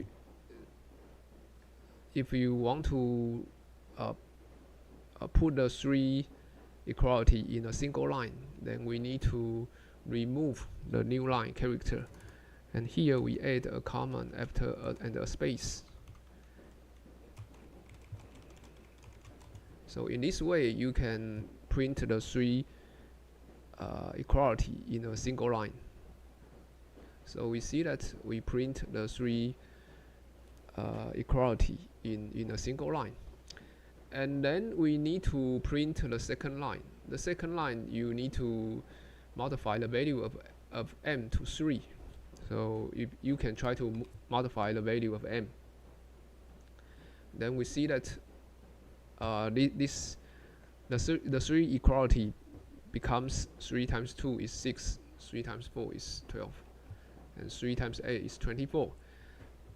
you want to put the 3 equality in a single line, then we need to remove the new line character, and here we add a comma after and a space. So in this way you can print the 3 equality in a single line. So we see that we print the 3 equality in a single line, and then we need to print the second line. The second line, you need to modify the value of m to 3. So if you can try to modify the value of m, then we see that the 3 equality becomes 3 times 2 is 6, 3 times 4 is 12, and 3 times 8 is 24.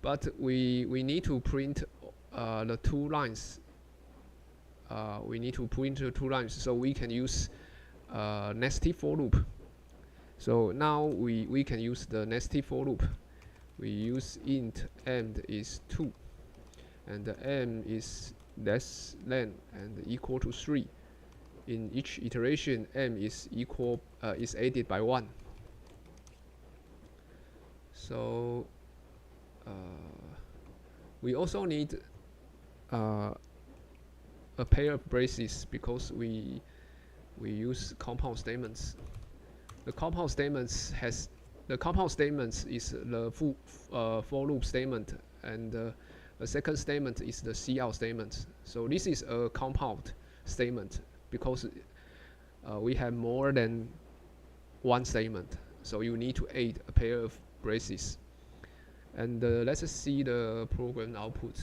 But we need to print the 2 lines. We need to print the 2 lines, so we can use nested for loop. So now we can use the nested for loop. We use int m is 2, and the m is less than and equal to 3. In each iteration, m is added by 1. So we also need a pair of braces because we use compound statements. The compound statements is the for loop statement, and the second statement is the cout statement. So this is a compound statement because we have more than one statement. So you need to add a pair of braces. And let's see the program output.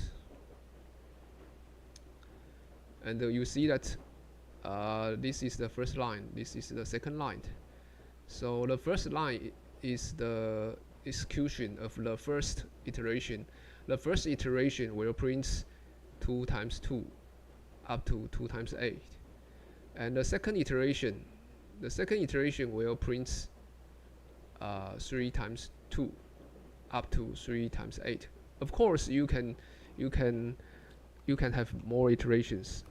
And you see that this is the first line, this is the second line. So the first line is the execution of the first iteration. The first iteration will print 2 times 2 up to 2 times 8. And the second iteration will print 3 times 2 up to 3 times 8. Of course, you can have more iterations.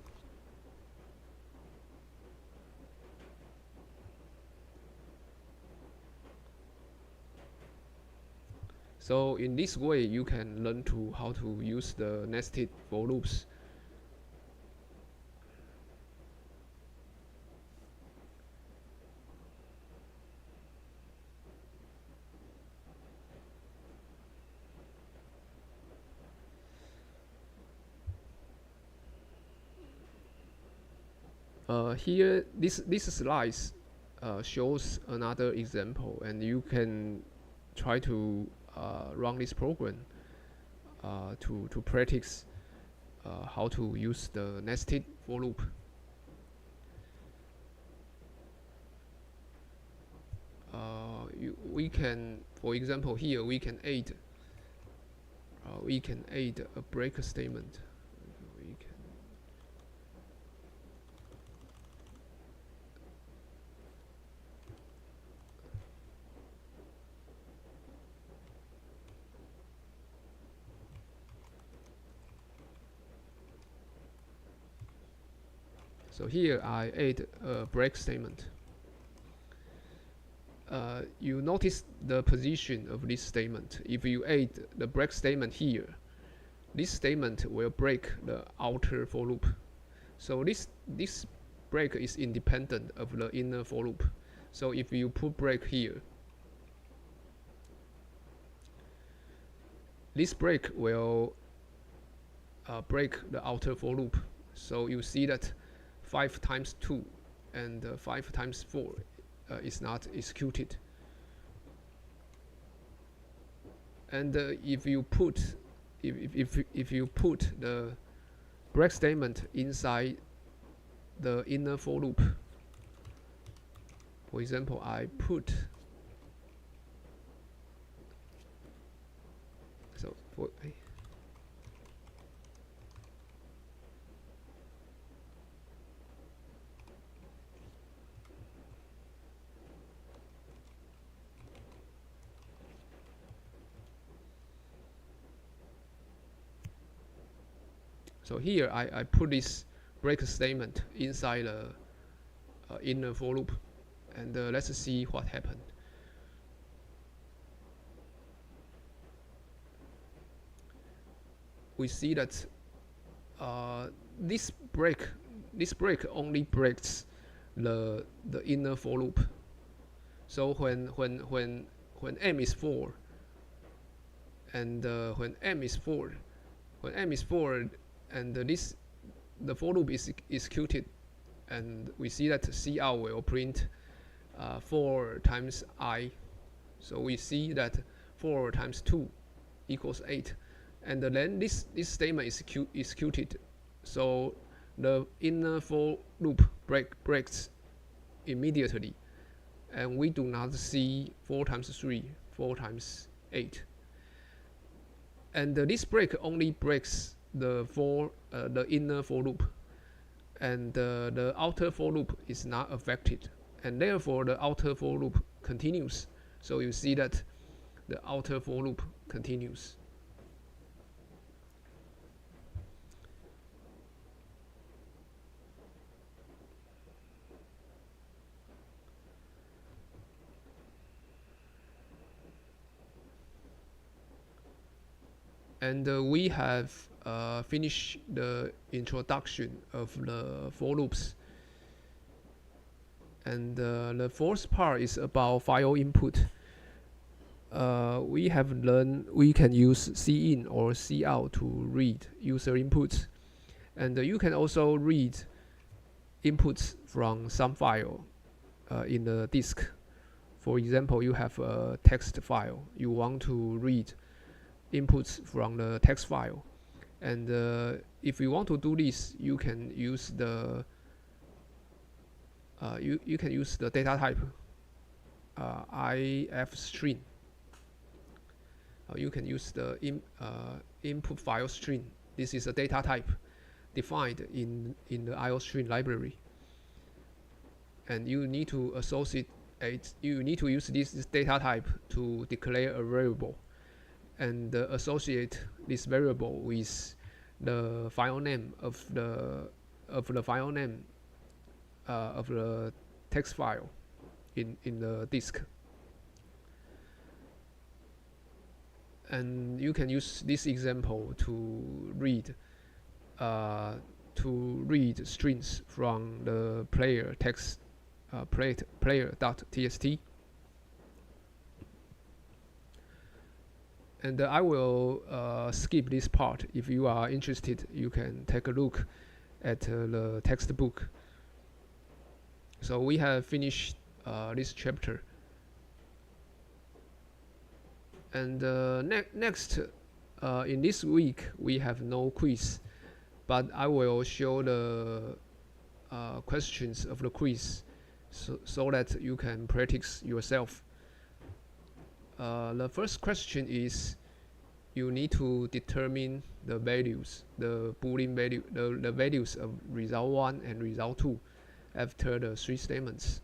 So in this way, you can learn how to use the nested for loops. Here, this slide shows another example, and you can try to run this program to practice how to use the nested for loop. we can, for example, here we can add a break statement. We can So here I add a break statement. You notice the position of this statement. If you add the break statement here, this statement will break the outer for loop. So this break is independent of the inner for loop. So if you put break here, this break will break the outer for loop. So you see that 5 times 2 and 5 times 4 is not executed. And if you put the break statement inside the inner for loop, for example, I put So here I put this break statement inside the inner for loop, and let's see what happened. We see that this break only breaks the inner for loop. So when m is 4 and when m is 4 and the for loop is executed, and we see that cout will print 4 times I. So we see that 4 times 2 equals 8, and then this statement is executed. So the inner for loop breaks immediately, and we do not see 4 times 3, 4 times 8. And this break only breaks the inner for loop, and the outer for loop is not affected, and therefore the outer for loop continues. So you see that the outer for loop continues. And we have finished the introduction of the for loops. And the fourth part is about file input. We have learned we can use cin or cout to read user inputs. And you can also read inputs from some file in the disk. For example, you have a text file. You want to read inputs from the text file, and if you want to do this, you can use the you can use the data type ifstring. You can use the input file string. This is a data type defined in the iostream library, and you need to associate you need to use this data type to declare a variable, and associate this variable with the file name of the file name of the text file in the disk. And you can use this example to read strings from the player text player.txt. And I will skip this part. If you are interested, you can take a look at the textbook. So we have finished this chapter. And next, in this week, we have no quiz, but I will show the questions of the quiz so that you can practice yourself. The first question is you need to determine the values, the Boolean value, the values of result 1 and result 2 after the three statements.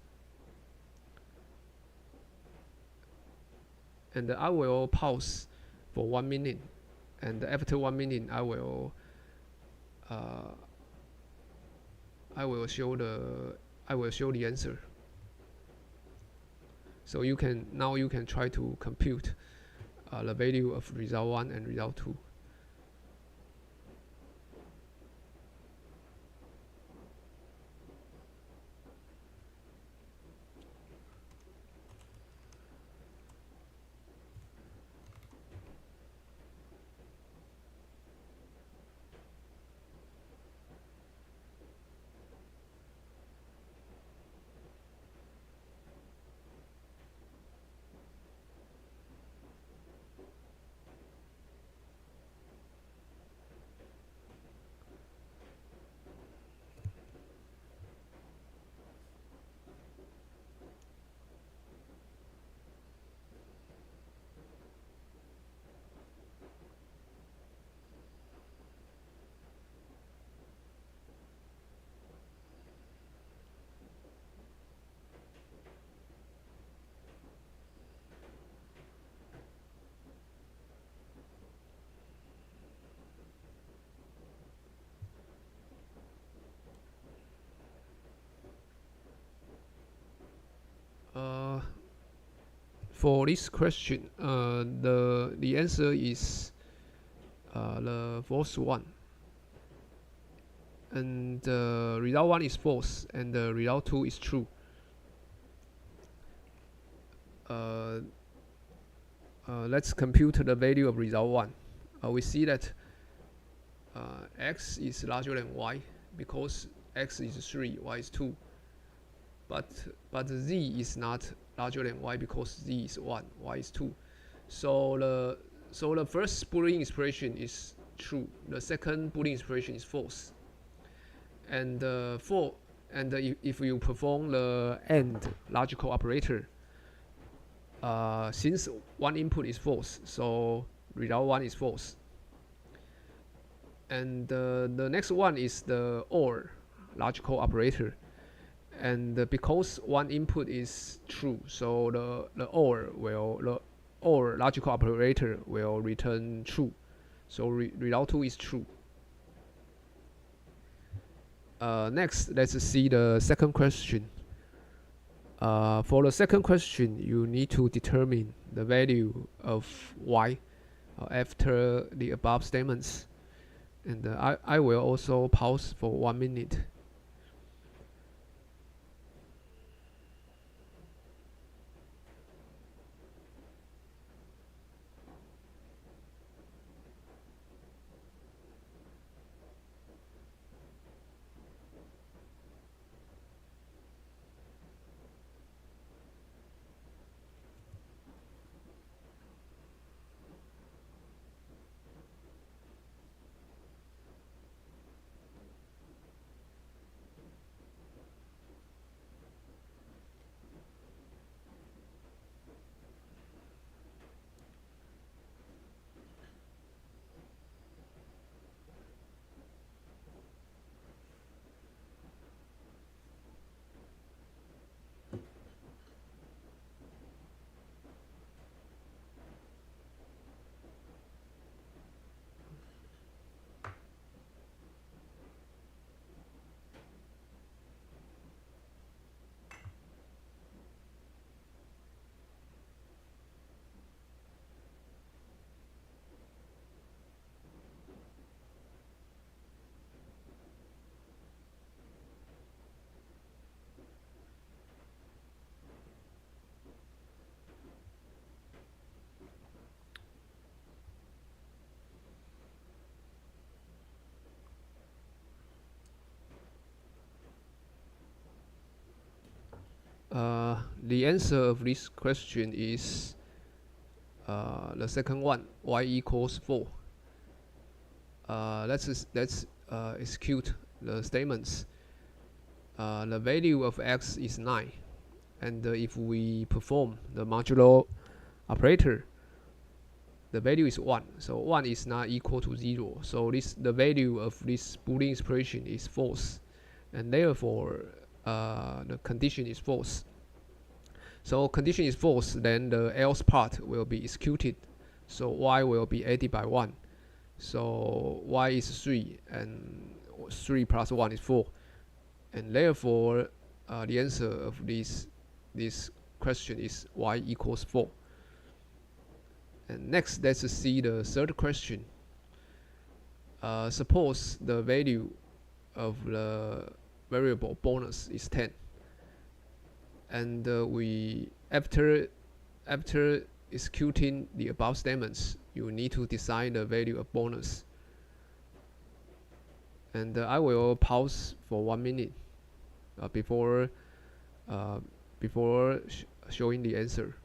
And I will pause for 1 minute, and after 1 minute I will show the answer. So you can try to compute the value of result 1 and result 2. For this question, the answer is the false one, and result 1 is false, and the result 2 is true. Let's compute the value of result 1. We see that x is larger than y because x is 3, y is 2. But z is not larger than y because z is 1, y is 2. So the first Boolean expression is true. The second Boolean expression is false. And if you perform the AND logical operator, since one input is false, so result 1 is false. And the next one is the OR logical operator. And because one input is true, so the OR logical operator will return true. So result 2 is true. Next, let's see the second question. For the second question, you need to determine the value of y after the above statements. And I will also pause for 1 minute. The answer of this question is the second one, y equals 4. Let's execute the statements. The value of x is 9, and if we perform the modulo operator, the value is 1. So 1 is not equal to 0. So the value of this Boolean expression is false, and therefore the condition is false. So condition is false, then the else part will be executed. So y will be added by 1. So y is 3, and 3 plus 1 is 4. And therefore, the answer of this question is y equals 4. And next, let's see the third question. Suppose the value of the variable bonus is 10, and we after executing the above statements, you need to decide the value of bonus. And I will pause for 1 minute before showing the answer.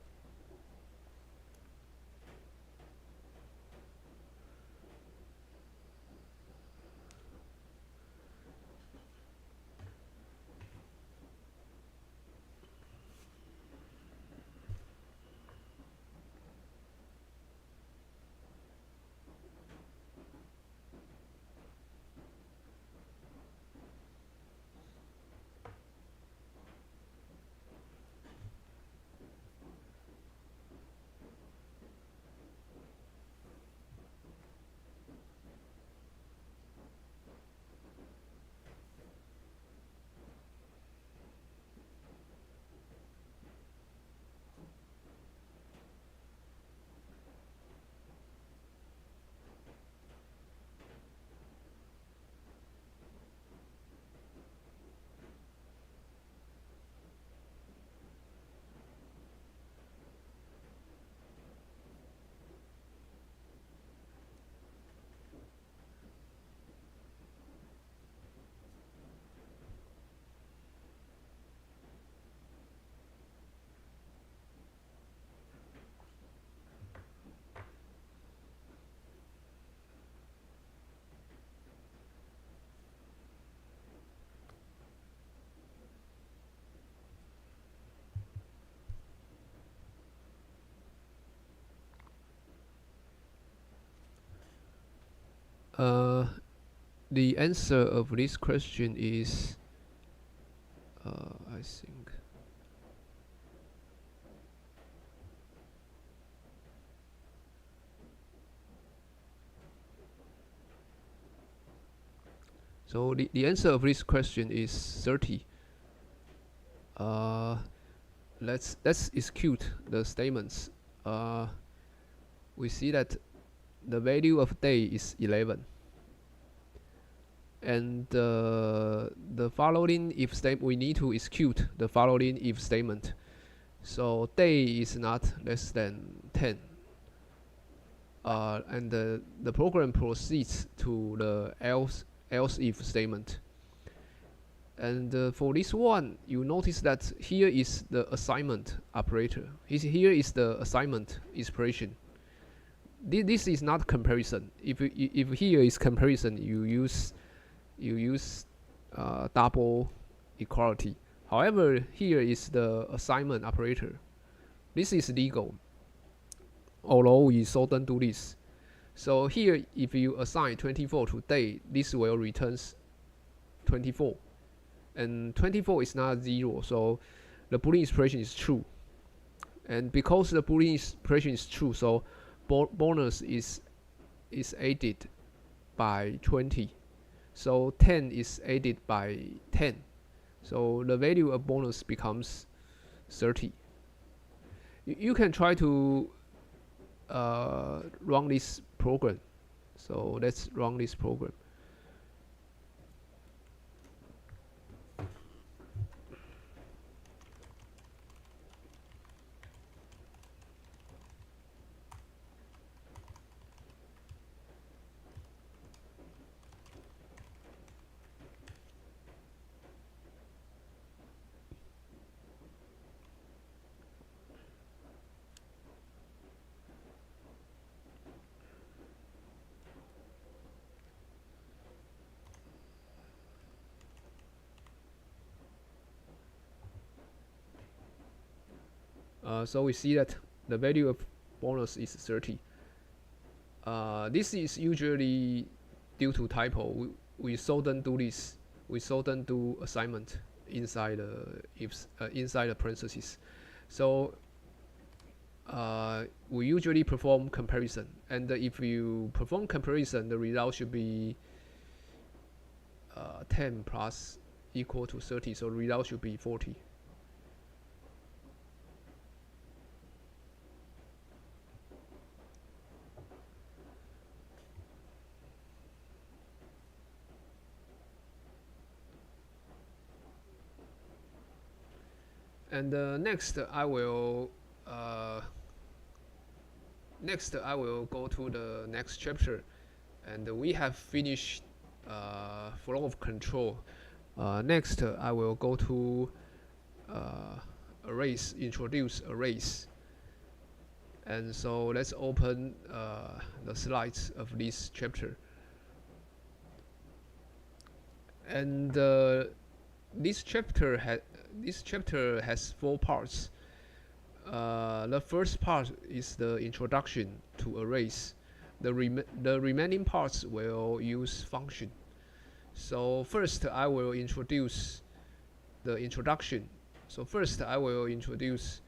The answer of this question is, I think, so the answer of this question is 30. Let's execute the statements. We see that the value of day is 11, and the following if statement, we need to execute the following if statement. So day is not less than 10, and the program proceeds to the else if statement. And for this one, you notice that here is the assignment operator. Here is the assignment expression. This is not comparison. If here is comparison, you use double equality. However, here is the assignment operator. This is legal, although we seldom do this. So here, if you assign 24 to day, this will return 24, and 24 is not 0, so the Boolean expression is true. And because the Boolean expression is true, so bonus is added by 20. So 10 is added by 10. So the value of bonus becomes 30. You can try to run this program. So let's run this program. So we see that the value of bonus is 30. This is usually due to typo. We seldom do this. We seldom do assignment inside the parentheses. So we usually perform comparison, and if you perform comparison, the result should be 10 plus equal to 30. So the result should be 40. And next I will go to the next chapter, and we have finished flow of control. Next I will go to arrays, introduce arrays. And so let's open the slides of this chapter. And this chapter has 4 parts. The first part is the introduction to arrays. The remaining parts will use function. So first I will introduce the introduction. So first I will introduce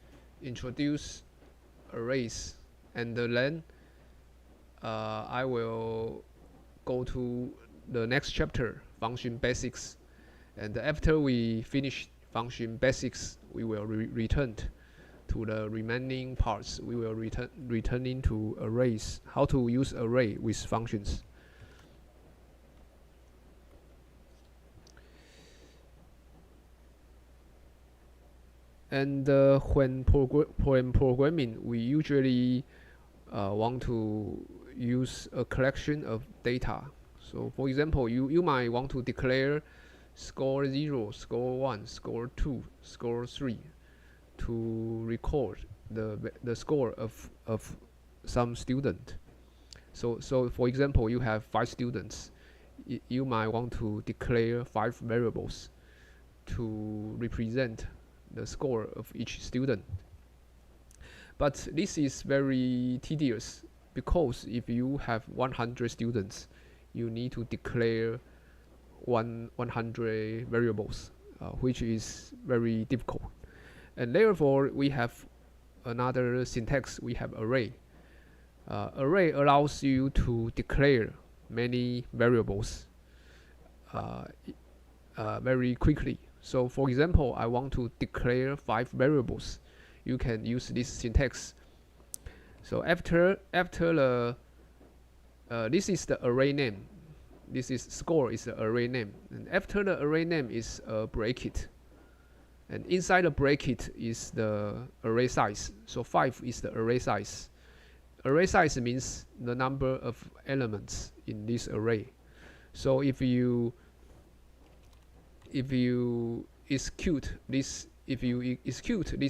arrays, and then I will go to the next chapter, function basics. And after we finish function basics, we will return to the remaining parts. We will returning to arrays, how to use array with functions. And when programming, we usually want to use a collection of data. So for example, you might want to declare score 0, score 1, score 2, score 3 to record the score of some student. So for example, you have 5 students. You might want to declare 5 variables to represent the score of each student. But this is very tedious, because if you have 100 students, you need to declare 100 variables, which is very difficult. And therefore we have another syntax. We have array. Array allows you to declare many variables very quickly. So for example, I want to declare 5 variables. You can use this syntax. So after the this is the array name. This is score is the array name, and after the array name is a bracket, and inside the bracket is the array size. So 5 is the array size. Array size means the number of elements in this array. So if you execute this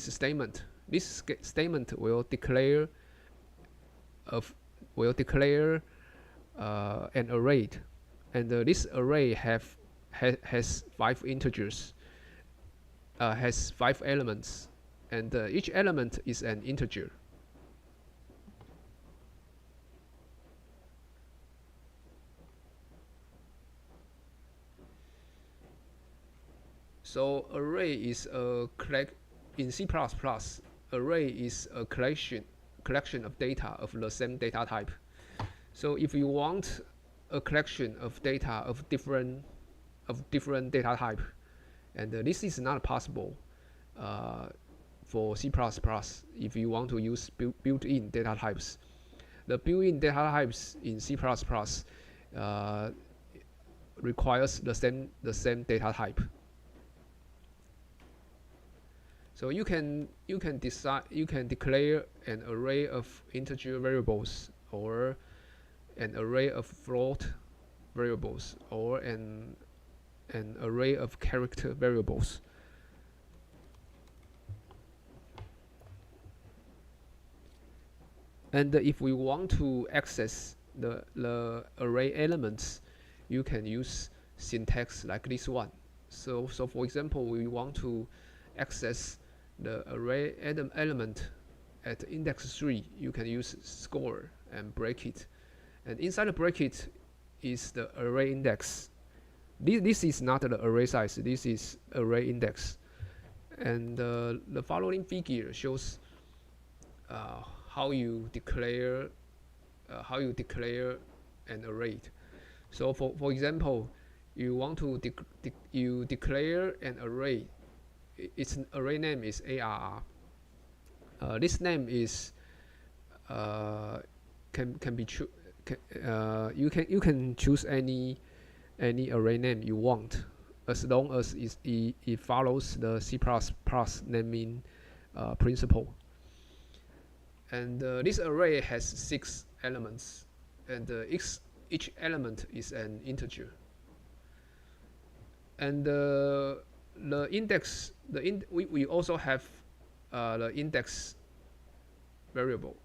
statement, this statement will declare an array, and this array has 5 integers, has 5 elements, and each element is an integer. So array is a in C++. Array is a collection of data of the same data type. So if you want a collection of data of different data type, and this is not possible for C++. If you want to use built-in data types, the built-in data types in C++ requires the same data type. So you can declare an array of integer variables, or an array of float variables, or an array of character variables. And if we want to access the array elements, you can use syntax like this one. So for example, we want to access the array element at index 3, you can use score and bracket. And inside the bracket is the array index. This is not the array size, this is array index. And the following figure shows how you declare an array. So for example, you want to you declare an array. Its array name is ARR. This name is can be you can choose any array name you want, as long as it follows the C++ naming principle. And this array has 6 elements, and each element is an integer. And the index, we also have the index variable.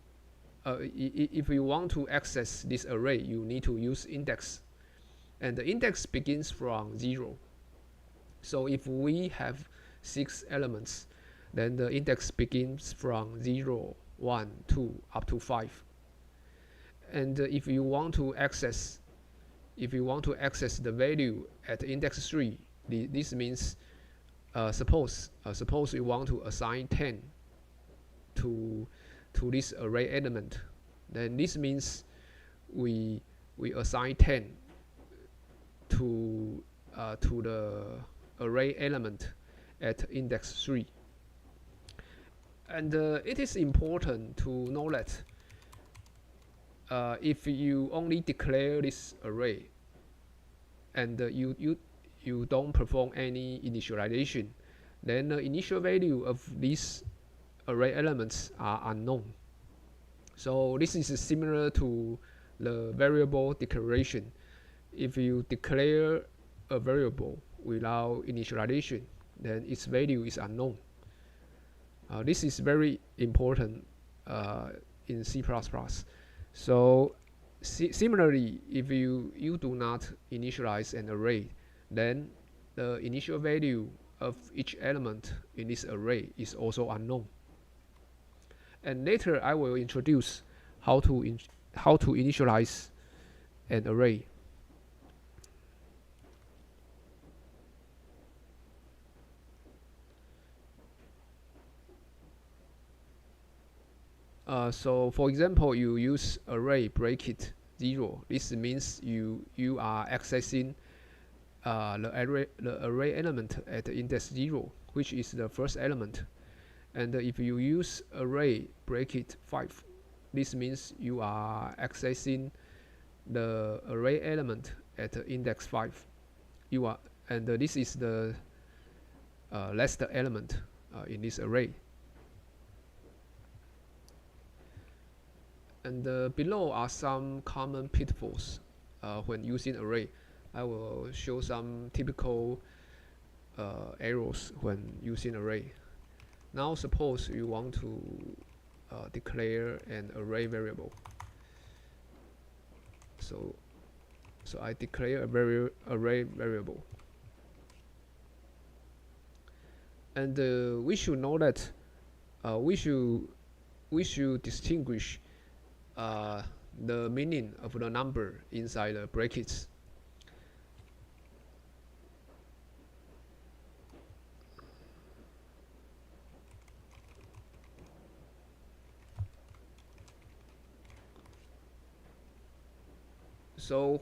If you want to access this array, you need to use index, and the index begins from 0. So if we have 6 elements, then the index begins from 0, 1, 2 up to 5. And if you want to access the value at index 3, this means suppose you want to assign 10 to this array element, then this means we assign 10 to the array element at index 3. And it is important to know that if you only declare this array and you don't perform any initialization, then the initial value of these array elements are unknown. So this is similar to the variable declaration. If you declare a variable without initialization, then its value is unknown. This is very important in C++. So similarly, if you do not initialize an array, then the initial value of each element in this array is also unknown. And later I will introduce how to initialize an array. So for example, you use array bracket 0. This means you are accessing the array element at the index 0, which is the first element. And if you use array bracket 5, this means you are accessing the array element at the index 5. And this is the last element in this array. And below are some common pitfalls when using array. I will show some typical errors when using array. Now suppose you want to declare an array variable. So I declare a array variable. And we should know that we should distinguish the meaning of the number inside the brackets. So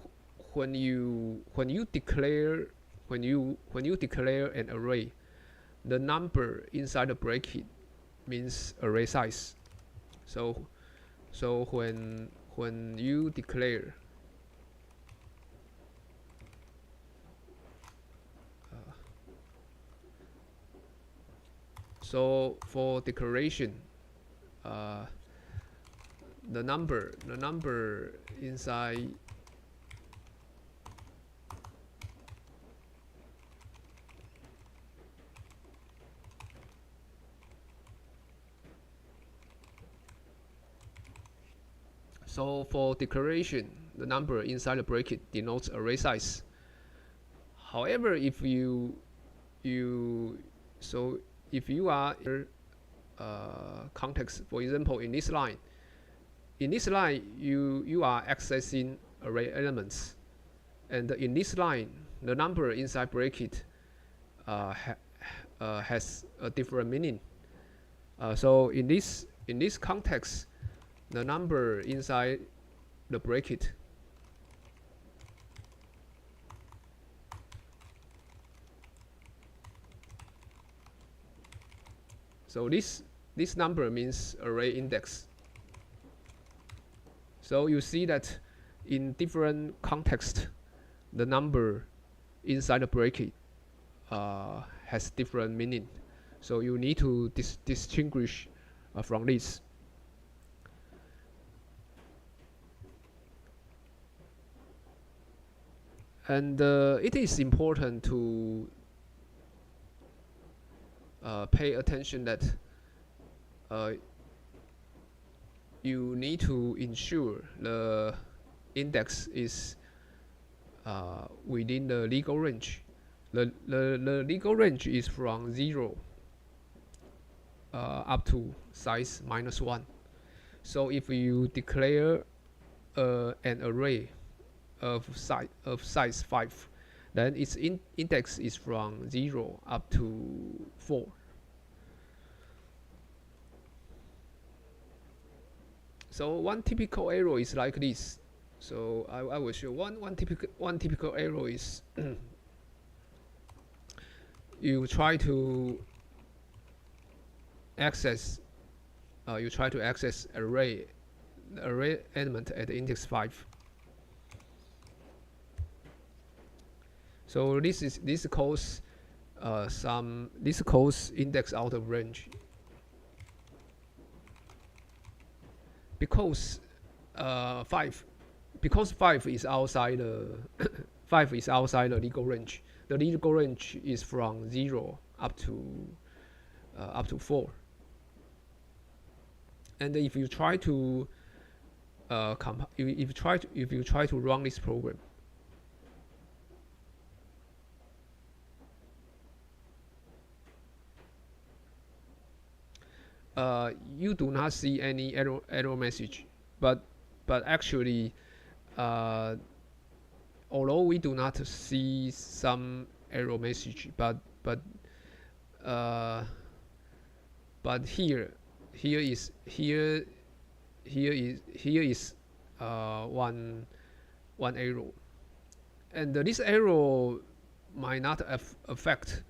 when you declare an array, the number inside the bracket means array size. So when you declare so for declaration, the number inside So for declaration, the number inside the bracket denotes array size. However, if you are context. For example, in this line, you are accessing array elements, and in this line, the number inside bracket has a different meaning. So in this context, the number inside the bracket so this number means array index. So you see that in different context, the number inside the bracket has different meaning. So you need to distinguish from this. And it is important to pay attention that you need to ensure the index is within the legal range. The legal range is from 0 up to size -1. So if you declare an array of size 5, then its index is from 0 up to 4. So one typical error is like this. So I will show one typical error is you try to access array element at index 5. So this calls index out of range, because 5 is outside the 5 is outside the legal range. The legal range is from 0 up to 4. And if you try to if you try to run this program, you do not see any error message, but actually, although we do not see some error message, but here is one error, and this error might not affect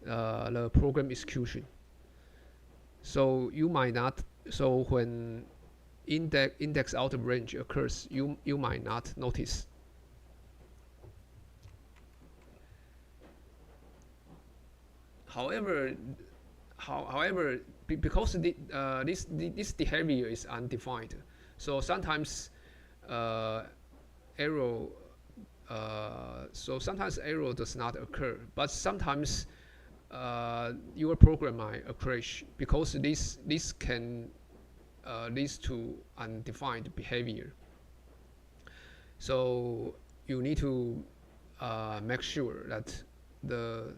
the program execution. So you might not. So when index out of range occurs, you might not notice. However, because this behavior is undefined, so sometimes error does not occur, but sometimes your program might crash, because this can lead to undefined behavior. So you need to make sure that the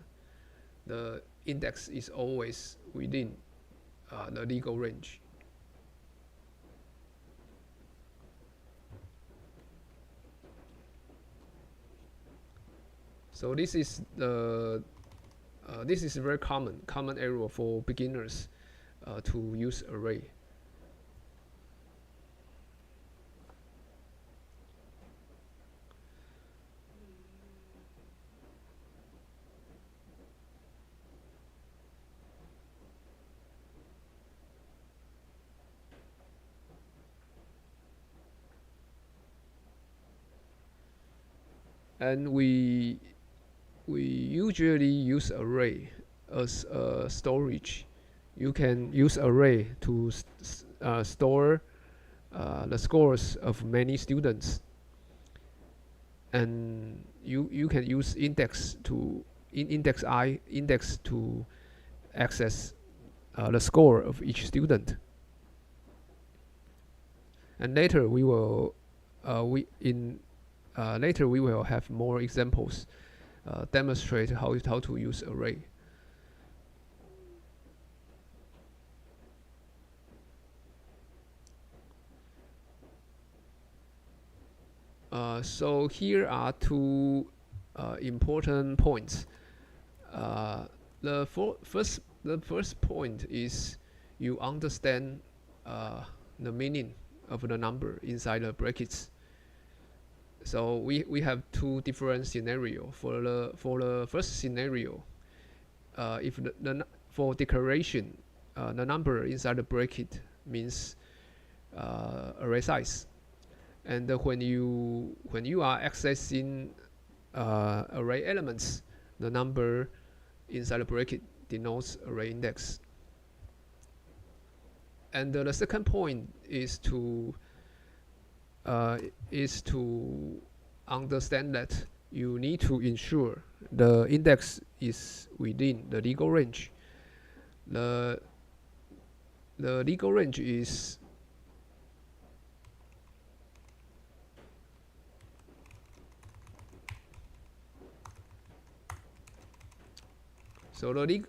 index is always within the legal range. So this is a very common error for beginners to use array. And we usually use array as a storage. You can use array to store the scores of many students, and you can use index to access the score of each student. And later we will have more examples demonstrate how to use array. So here are two important points. The first point is you understand the meaning of the number inside the brackets. So we have two different scenarios. For the first scenario, if for declaration, the number inside the bracket means array size, and when you are accessing array elements, the number inside the bracket denotes array index. And the second point is to understand that you need to ensure the index is within the legal range. The legal range is so the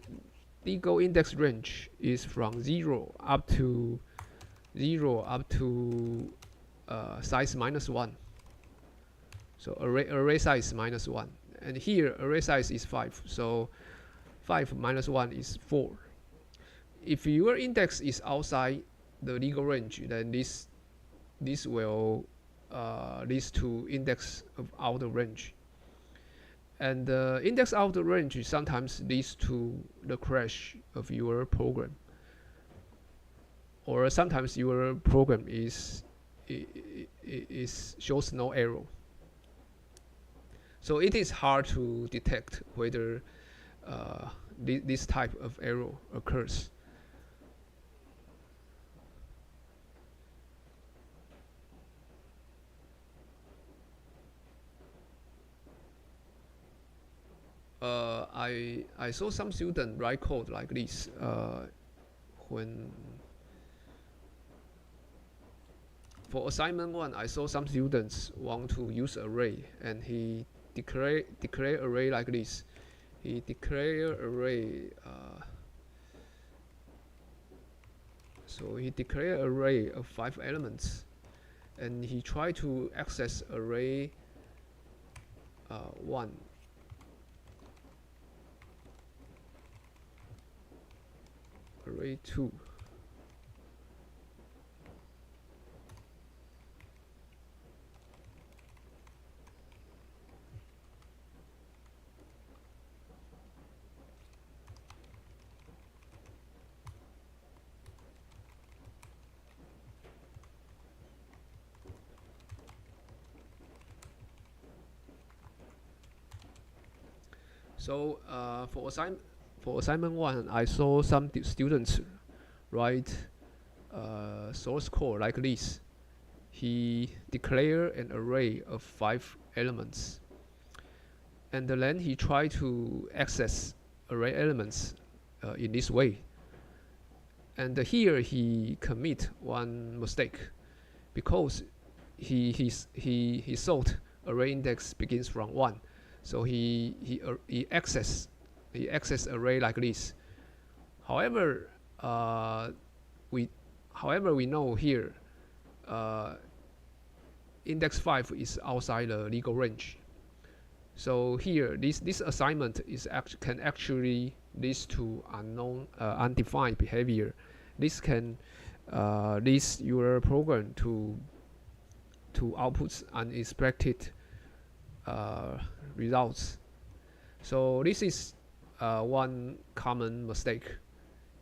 legal index range is from 0 up to size -1. So array size -1, and here array size is 5. So 5 minus 1 is 4. If your index is outside the legal range, then this will lead to index of outer range. And the index outer range sometimes leads to the crash of your program, or sometimes your program shows no error. So it is hard to detect whether this type of error occurs. I saw some students write code like this when for assignment 1. I saw some students want to use array, and he declare array like this. He declare array. So he declare array of 5 elements, and he tried to access array 1. Array 2. So for assignment 1, I saw some students write source code like this. He declared an array of 5 elements, and then he tried to access array elements in this way. And here he commit one mistake, because he thought array index begins from 1. So he access array like this. However, we know here index 5 is outside the legal range. So here this assignment can actually lead to unknown undefined behavior. This can lead your program to output unexpected results. So this is one common mistake.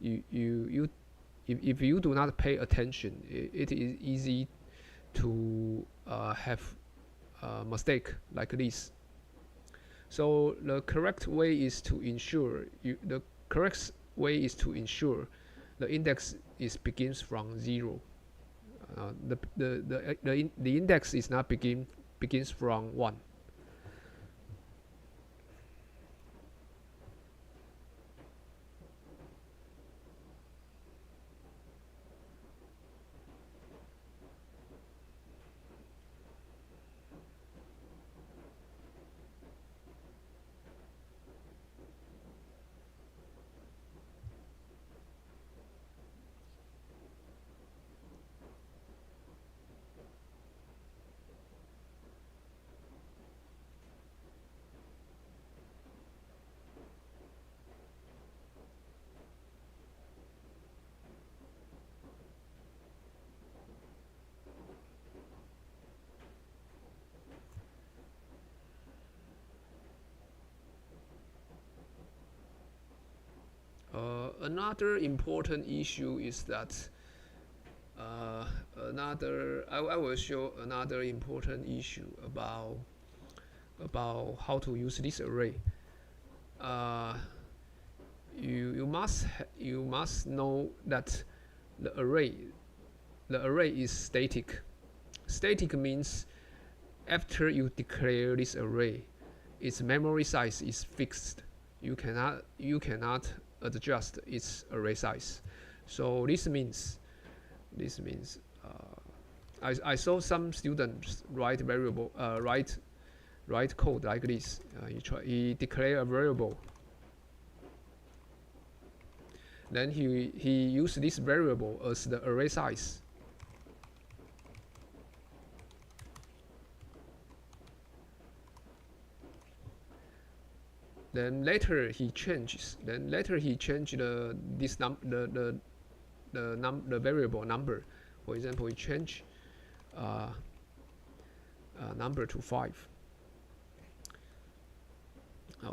If you do not pay attention, it is easy to have a mistake like this. So the correct way is to ensure the index begins from 0. The index is not begins from 1. another important issue is that I will show another important issue about how to use this array. You must know that the array is static. Static means after you declare this array, its memory size is fixed. You cannot adjust its array size. So this means I saw some students write variable write code like this. He declare a variable. Then he used this variable as the array size. Then later he changes. Then later he changed the variable number. For example, he changed number to 5.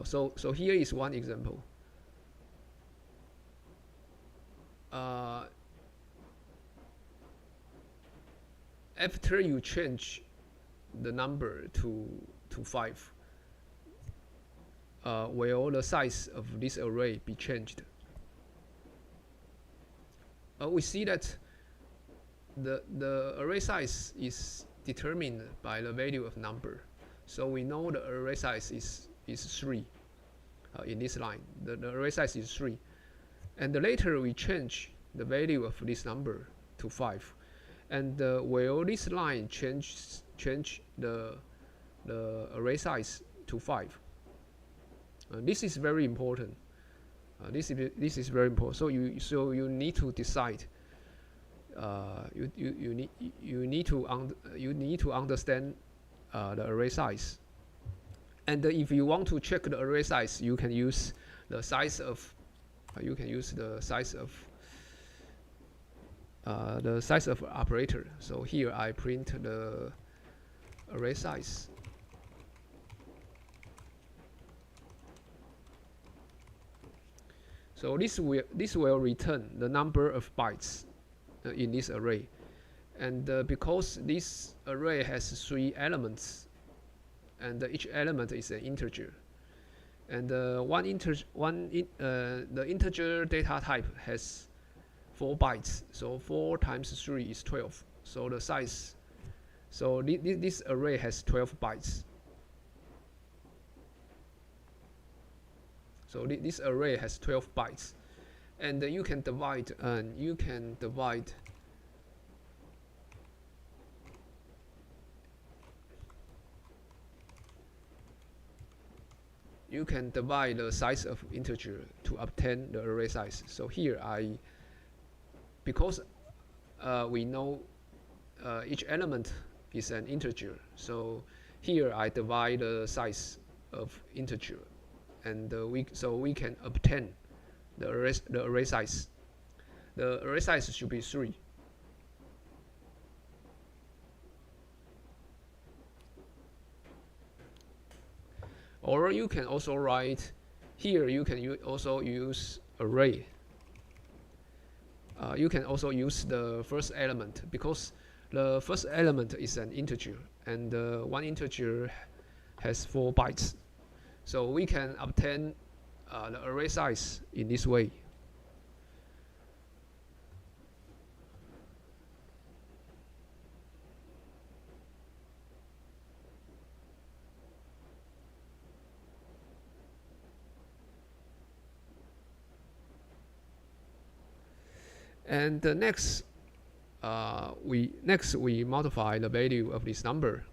So here is one example. After you change the number to 5, will the size of this array be changed? We see that the array size is determined by the value of number. So we know the array size is 3 in this line. The array size is 3. And later we change the value of this number to 5. And will this line change the array size to 5? This is very important. This is very important. So you need to decide. You need to understand the array size. And if you want to check the array size, you can use the size of operator. So here I print the array size. So this will return the number of bytes in this array, and because this array has 3 elements, and each element is an integer, and the integer data type has 4 bytes. So 4 times 3 is 12. So the size, so this array has 12 bytes. So this array has 12 bytes, and you can divide the size of integer to obtain the array size. So here because we know each element is an integer, so here I divide the size of integer, and we can obtain the array size. The array size should be 3. Or you can also write here. You can also use array. You can also use the first element, because the first element is an integer, and one integer has 4 bytes. So we can obtain the array size in this way. And next we modify the value of this number.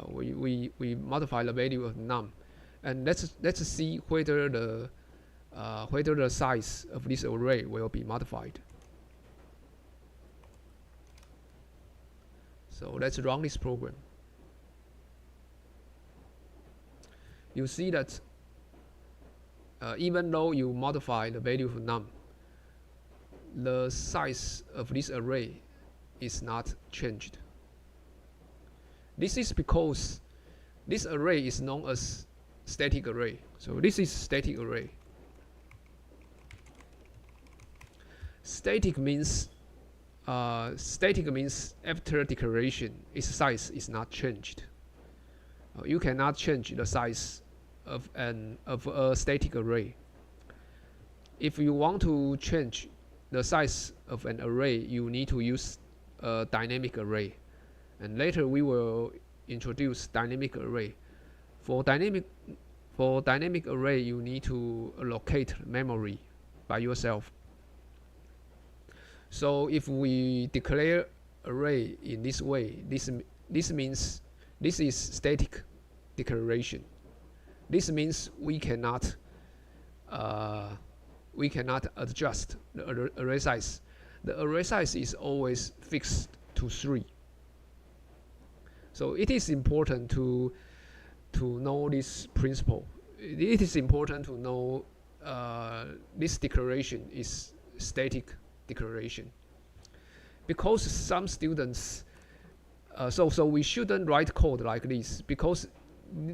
We modify the value of num, and let's see whether the size of this array will be modified. So let's run this program. You see that even though you modify the value of num, the size of this array is not changed. This is because this array is known as static array. So this is static array. Static means after declaration, its size is not changed. You cannot change the size of a static array. If you want to change the size of an array, you need to use a dynamic array. And later we will introduce dynamic array. For dynamic array, you need to allocate memory by yourself. So if we declare array in this way, this means this is static declaration. This means we cannot adjust the array size. The array size is always fixed to 3. So it is important to know this principle. It is important to know this declaration is static declaration, because some students so we shouldn't write code like this, because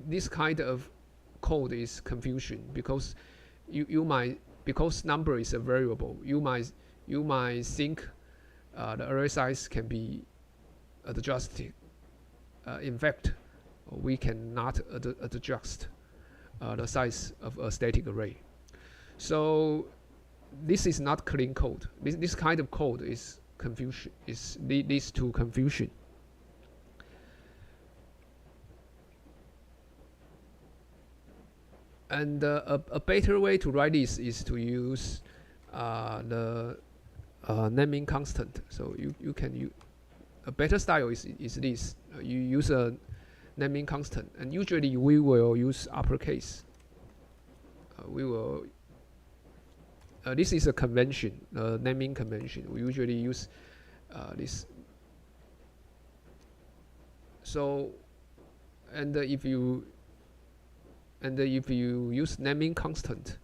this kind of code is confusion, because you might, because number is a variable, you might think the array size can be adjusted. In fact, we cannot adjust the size of a static array. So this is not clean code. This kind of code is confusion. Leads to confusion. And a better way to write this is to use the naming constant. So you can use a better style is this. You use a naming constant, and usually we will use uppercase. We will. This is a convention, naming convention. We usually use this. So, and if you use naming constant,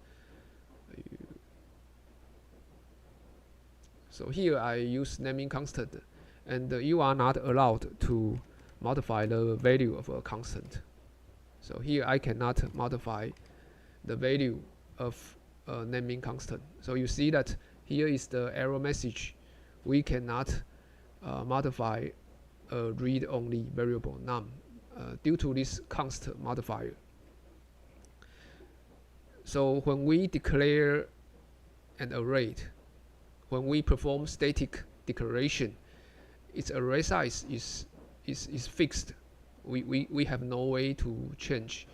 so here I use naming constant, and you are not allowed to modify the value of a constant. So here I cannot modify the value of a naming constant. So you see that here is the error message. We cannot modify a read-only variable num due to this const modifier. So when we declare an array, when we perform static declaration, its array size is fixed. We have no way to change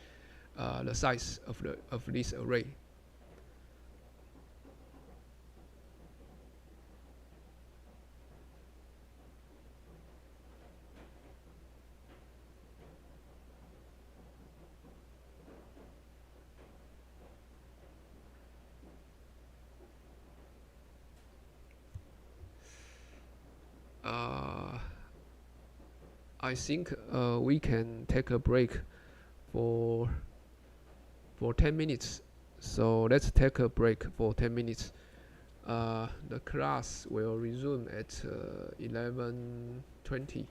the size of this array. I think we can take a break for 10 minutes. So let's take a break for 10 minutes. The class will resume at 11:20.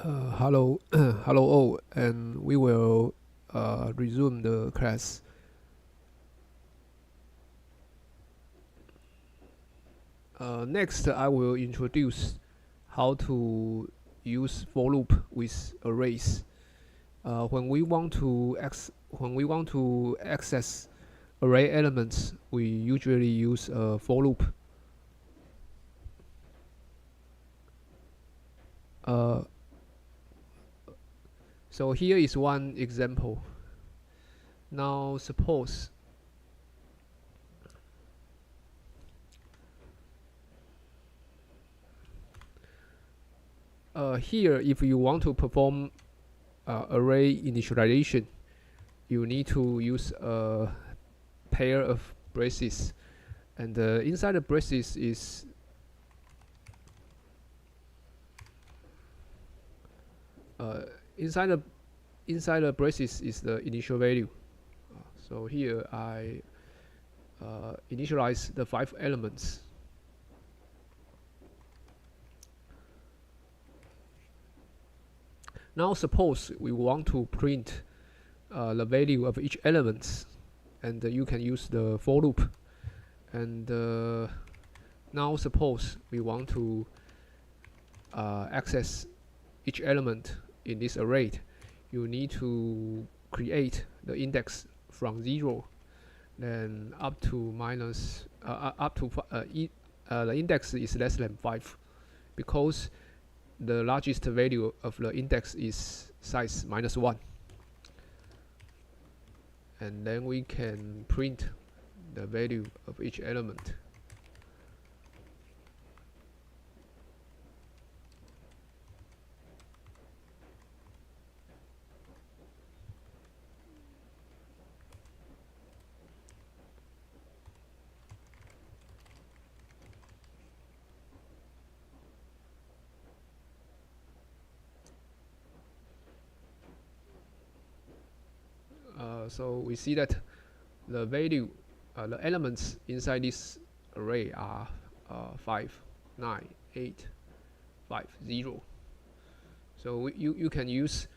Hello, hello all, and we will resume the class. Next, I will introduce how to use for loop with arrays. When we want to access array elements, we usually use a for loop. Uh, so here is one example. Now suppose here, if you want to perform array initialization, you need to use a pair of braces, and inside the braces is inside the braces is the initial value. So here I initialize the 5 elements. Now suppose we want to print the value of each element, and you can use the for loop. And now suppose we want to access each element in this array. You need to create the index from 0, then up to minus the index is less than 5, because the largest value of the index is size -1, and then we can print the value of each element. So we see that the value, the elements inside this array are 5, 9, 8, 5, 0. So you can use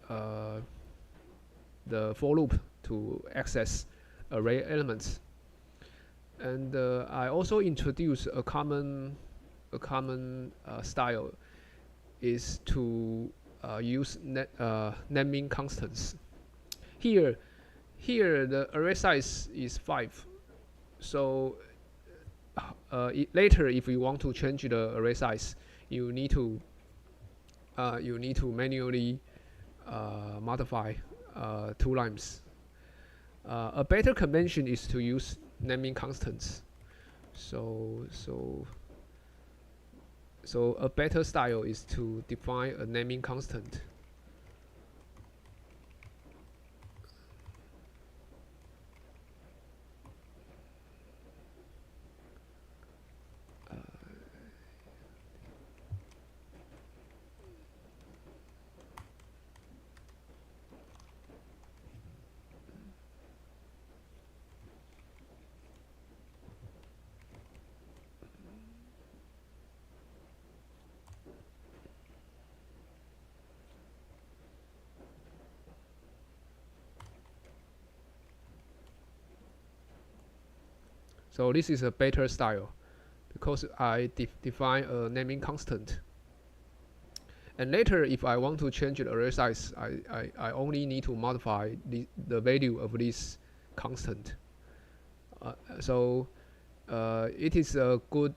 the for loop to access array elements. And I also introduce a common style is to use naming constants. Here the array size is 5. So later, if you want to change the array size, you need to manually modify 2 lines. A better convention is to use naming constants. So a better style is to define a naming constant. So this is a better style because I define a naming constant. And later, if I want to change the array size, I only need to modify the value of this constant. So it is a good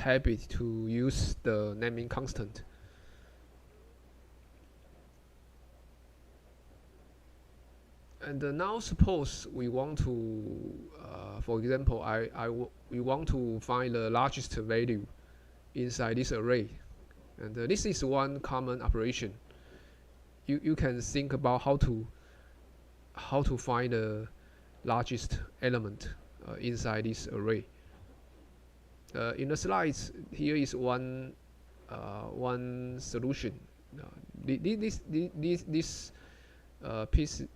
habit to use the naming constant. And now suppose we want to, for example, we want to find the largest value inside this array. And this is one common operation. You can think about how to find the largest element inside this array. In the slides, here is one solution. This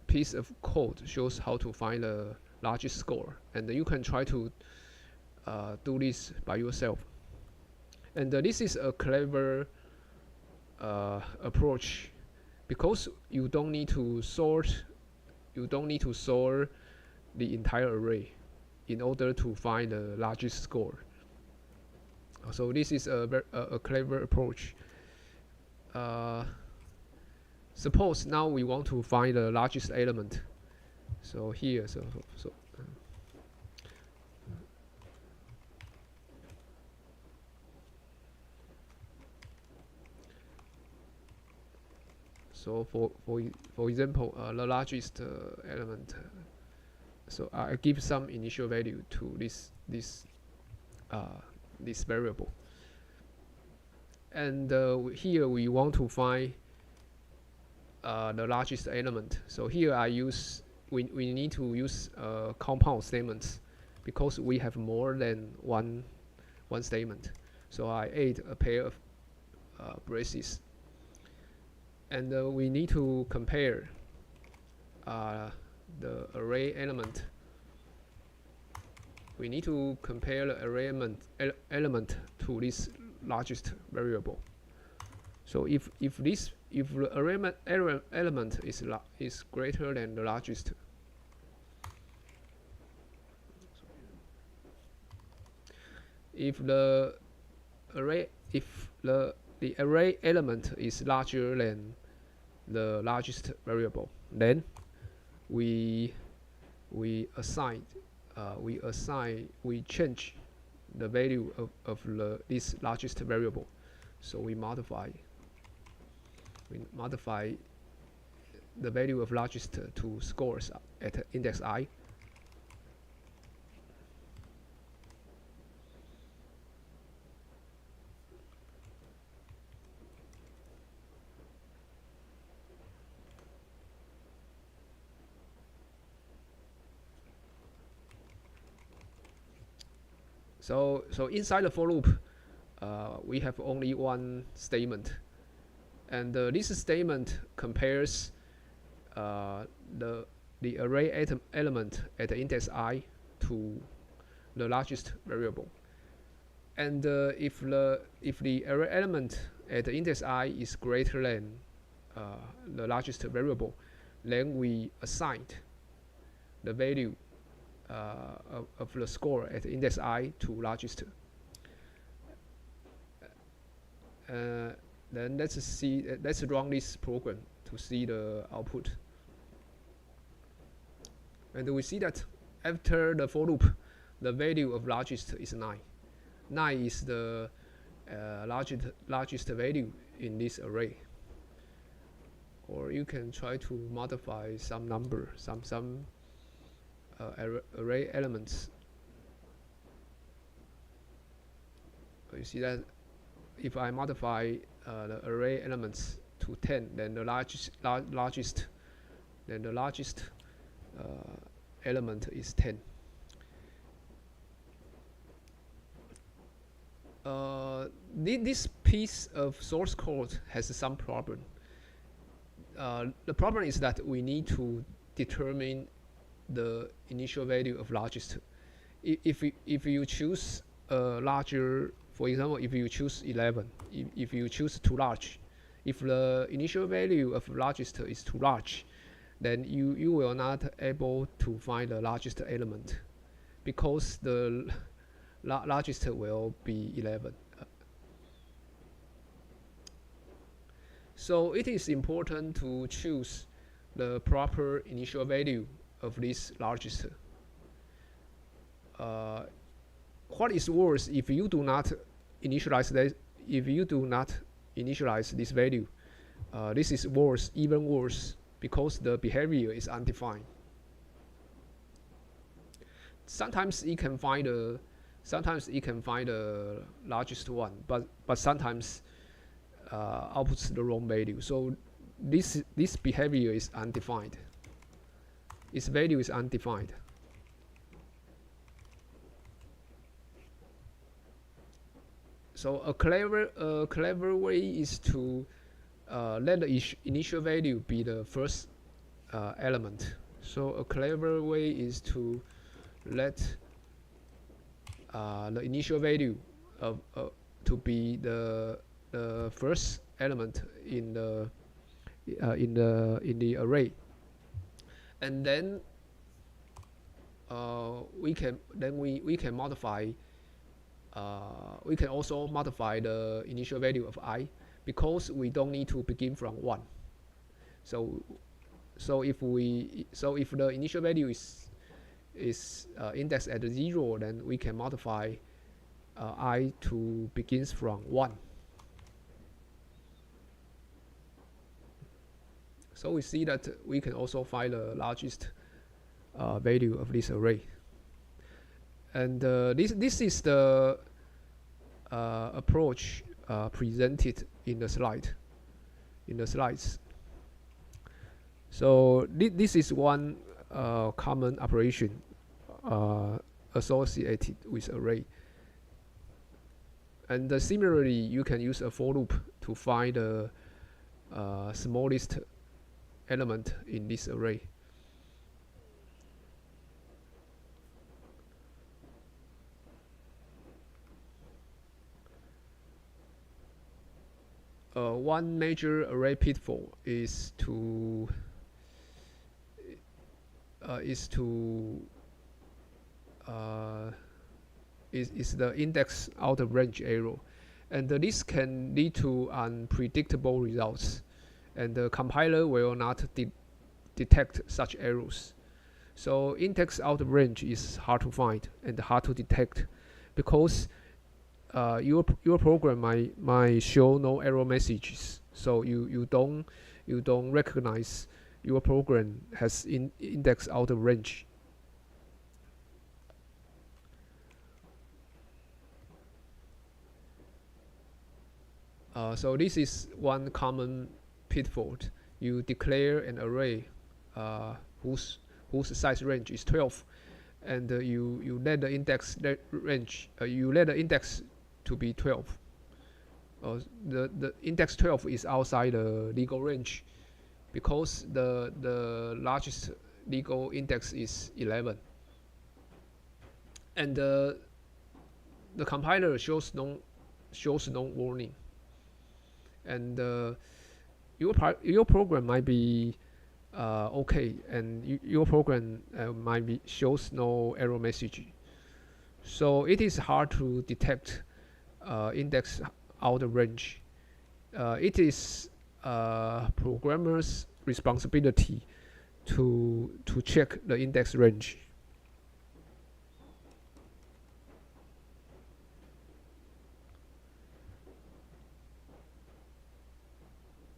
piece of code shows how to find the largest score, and you can try to do this by yourself. And this is a clever approach, because you don't need to sort the entire array in order to find the largest score. So this is a clever approach. Suppose now we want to find the largest element. So here, so for example, the largest element. So I give some initial value to this variable, and here we want to find the largest element. So here we need to use compound statements, because we have more than one statement. So I add a pair of braces, and we need to compare the array element. We need to compare the array element to this largest variable. So if the array element is greater than the largest, if the array element is larger than the largest variable, then we change the value of this largest variable. So we modify the value of largest to scores at index I. So inside the for loop, we have only one statement, and this statement compares the array element at the index I to the largest variable. And if the array element at the index I is greater than the largest variable, then we assign the value of the score at index I to largest. Then let's run this program to see the output. And we see that after the for loop, the value of largest is 9. 9 is the largest value in this array. Or you can try to modify some number, some array elements. You see that if I modify the array elements to 10, then the largest element is 10. This piece of source code has some problem. The problem is that we need to determine the initial value of largest. If you choose a larger, for example, if you choose 11, if you choose too large, if the initial value of largest is too large, then you will not able to find the largest element, because the largest will be 11. So it is important to choose the proper initial value of this largest. What is worse, if you do not initialize this value, this is worse, even worse, because the behavior is undefined. Sometimes it can find the largest one, but sometimes outputs the wrong value. So this behavior is undefined. Its value is undefined. So a clever way is to let the initial value be the first element. So a clever way is to let the initial value of to be the first element in the array, and then we can modify. We can also modify the initial value of I, because we don't need to begin from 1. So if the initial value is indexed at 0, then we can modify I to begins from 1. So we see that we can also find the largest value of this array. And this is the approach presented in the slides. So this is one common operation associated with array. And similarly, you can use a for loop to find the smallest element in this array. One major array pitfall is the index out of range error, and this can lead to unpredictable results, and the compiler will not detect such errors. So index out of range is hard to find and hard to detect, because your program might show no error messages, so you don't recognize your program has index out of range. So this is one common pitfall. You declare an array whose size range is 12, and you let the index range you let the index to be 12. The index 12 is outside the legal range, because the largest legal index is 11, and the compiler shows no warning, and your program might be okay, and your program might shows no error message. So it is hard to detect index out of range. It is programmer's responsibility to check the index range.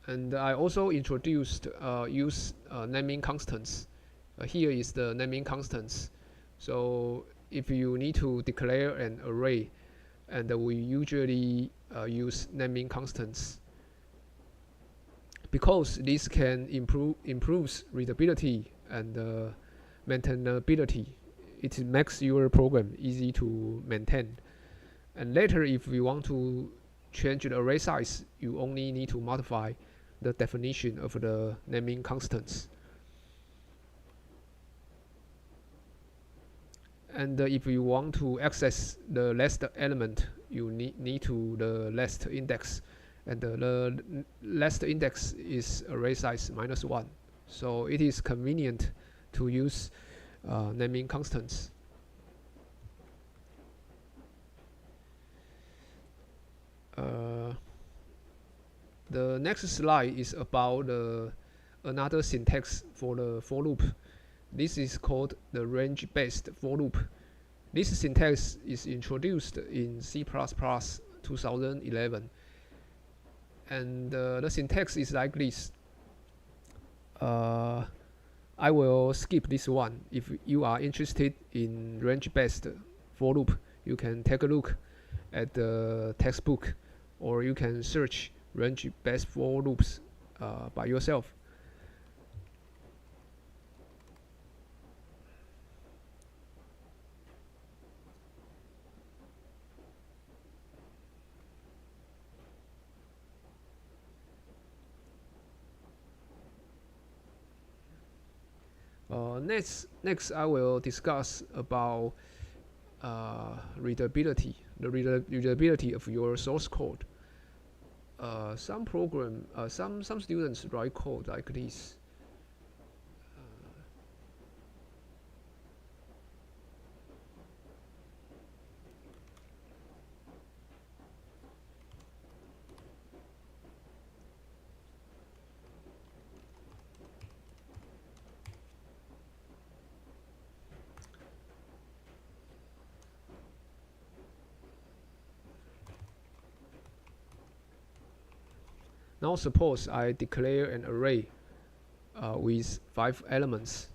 And I also introduced use naming constants. Here is the naming constants. So if you need to declare an array, and we usually use naming constants, because this can improves readability and maintainability. It makes your program easy to maintain. And later, if you want to change the array size, you only need to modify the definition of the naming constants. And if you want to access the last element, you need to the last index, and the last index is array size -1. So it is convenient to use naming constants. The next slide is about another syntax for the for loop. This is called the range-based for loop. This syntax is introduced in C++ 2011, and the syntax is like this. I will skip this one. If you are interested in range-based for loop, you can take a look at the textbook, or you can search range-based for loops by yourself. Next I will discuss about readability. the readability of your source code. Some program, some students write code like this. Now suppose I declare an array with 5 elements,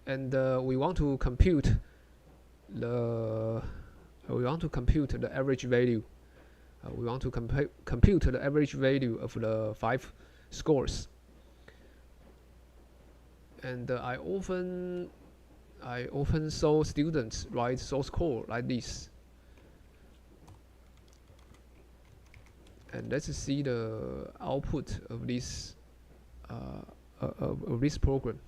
and we want to compute the average value. We want to compute the average value of the 5 scores. And I often saw students write source code like this. And let's see the output of this program.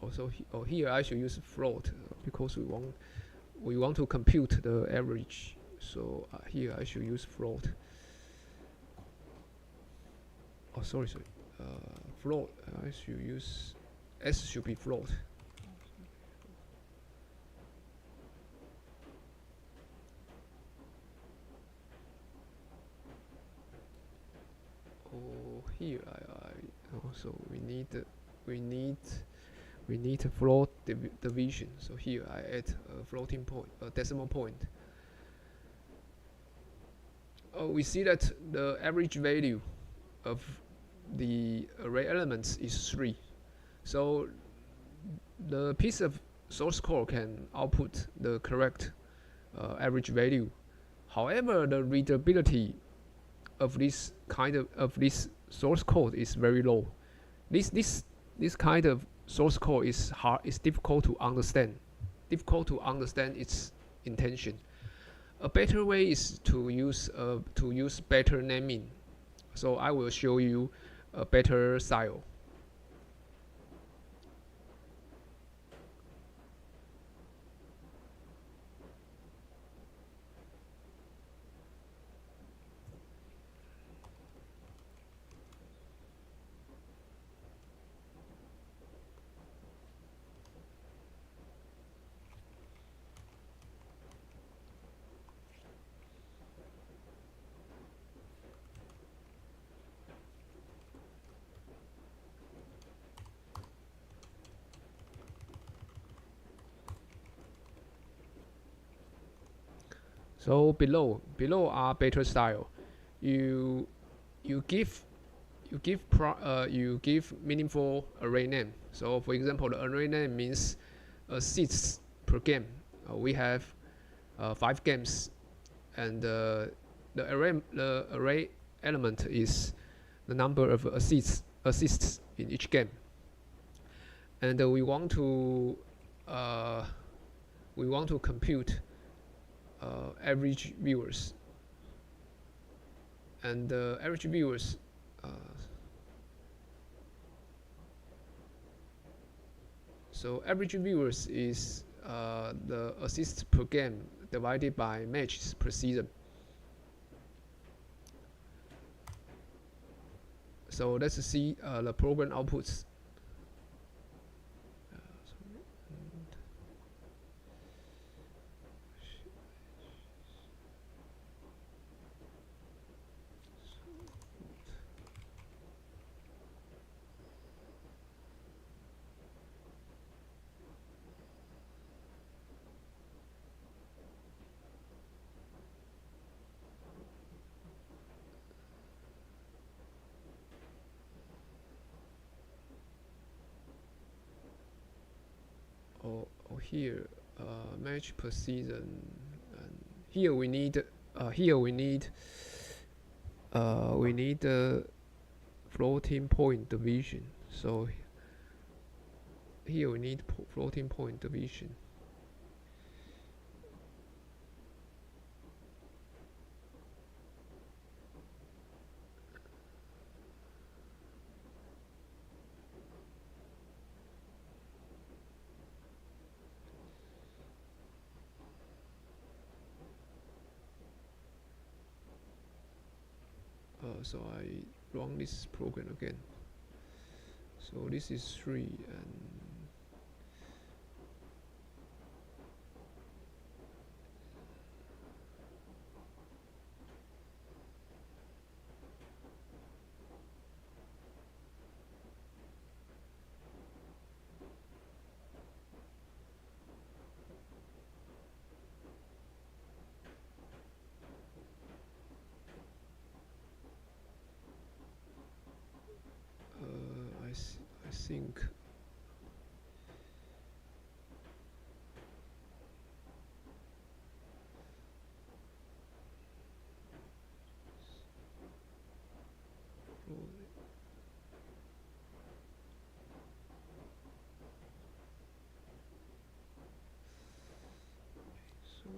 Also, here I should use float because we want to compute the average. So here I should use float. Oh, sorry. Float. I should use S should be float. Oh, here also we need a float division. So here I add a floating point, a decimal point. We see that the average value of the array elements is 3. So the piece of source code can output the correct average value. However, the readability of this source code is very low. This kind of source code is difficult to understand its intention. A better way is to use better naming. So I will show you a better style. So below are better style. You give meaningful array name. So for example, the array name means seats per game. We have 5 games, and the array element is the number of assists in each game. And we want to compute average viewers, and average viewers so average viewers is the assists per game divided by matches per season. So let's see the program outputs. Here match per season, and here we need floating point division. So here we need floating point division. So I run this program again. So this is 3, and I think so.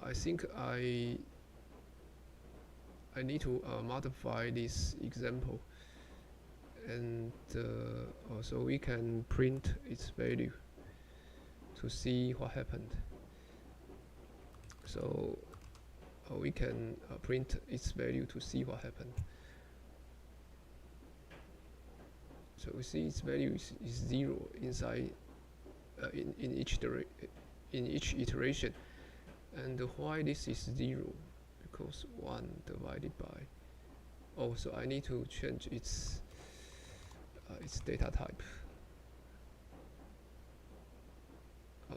I think I need to modify this example, and also we can print its value to see what happened. So we can print its value to see what happened. So we see its value is 0 inside in each iteration. And why this is 0? Because 1 divided by. Oh, so I need to change its data type.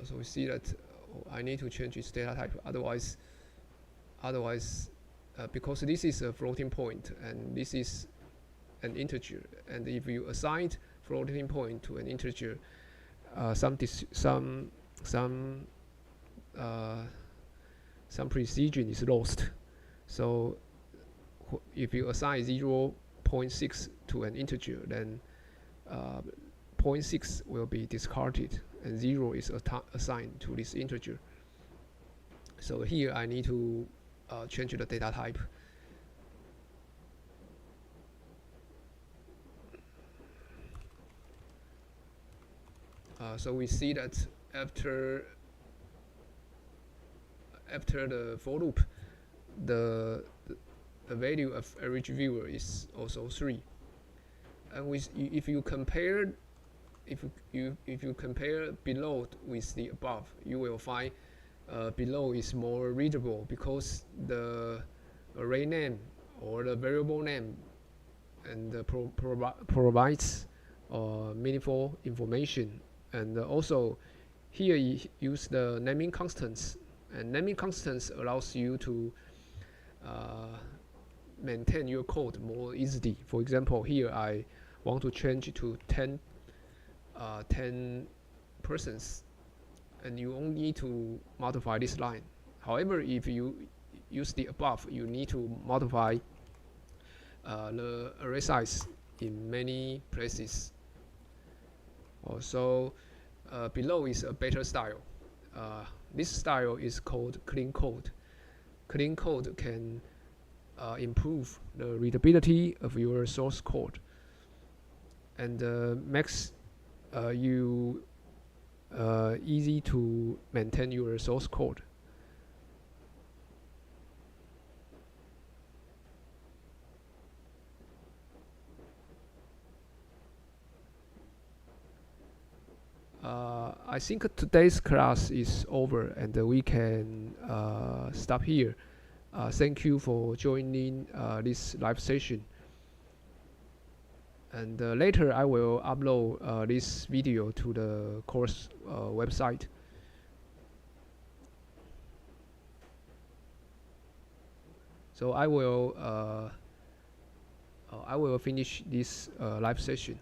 So we see that I need to change its data type. Otherwise, because this is a floating point and this is an integer, and if you assign floating point to an integer, some precision is lost. So if you assign 0.6 to an integer, then 0.6 will be discarded, and 0 is assigned to this integer. So here I need to change the data type. So we see that after the for loop, the value of average viewer is also 3. And if you compare below with the above, you will find below is more readable because the array name or the variable name and provides meaningful information. And also here you use the naming constants, and naming constants allows you to maintain your code more easily. For example, here I want to change it to 10 persons, and you only need to modify this line. However, if you use the above, you need to modify the array size in many places. Also, below is a better style. This style is called clean code. Clean code can improve the readability of your source code and makes you easy to maintain your source code. I think today's class is over, and we can stop here. Thank you for joining this live session. And later I will upload this video to the course website. So I will I will finish this live session.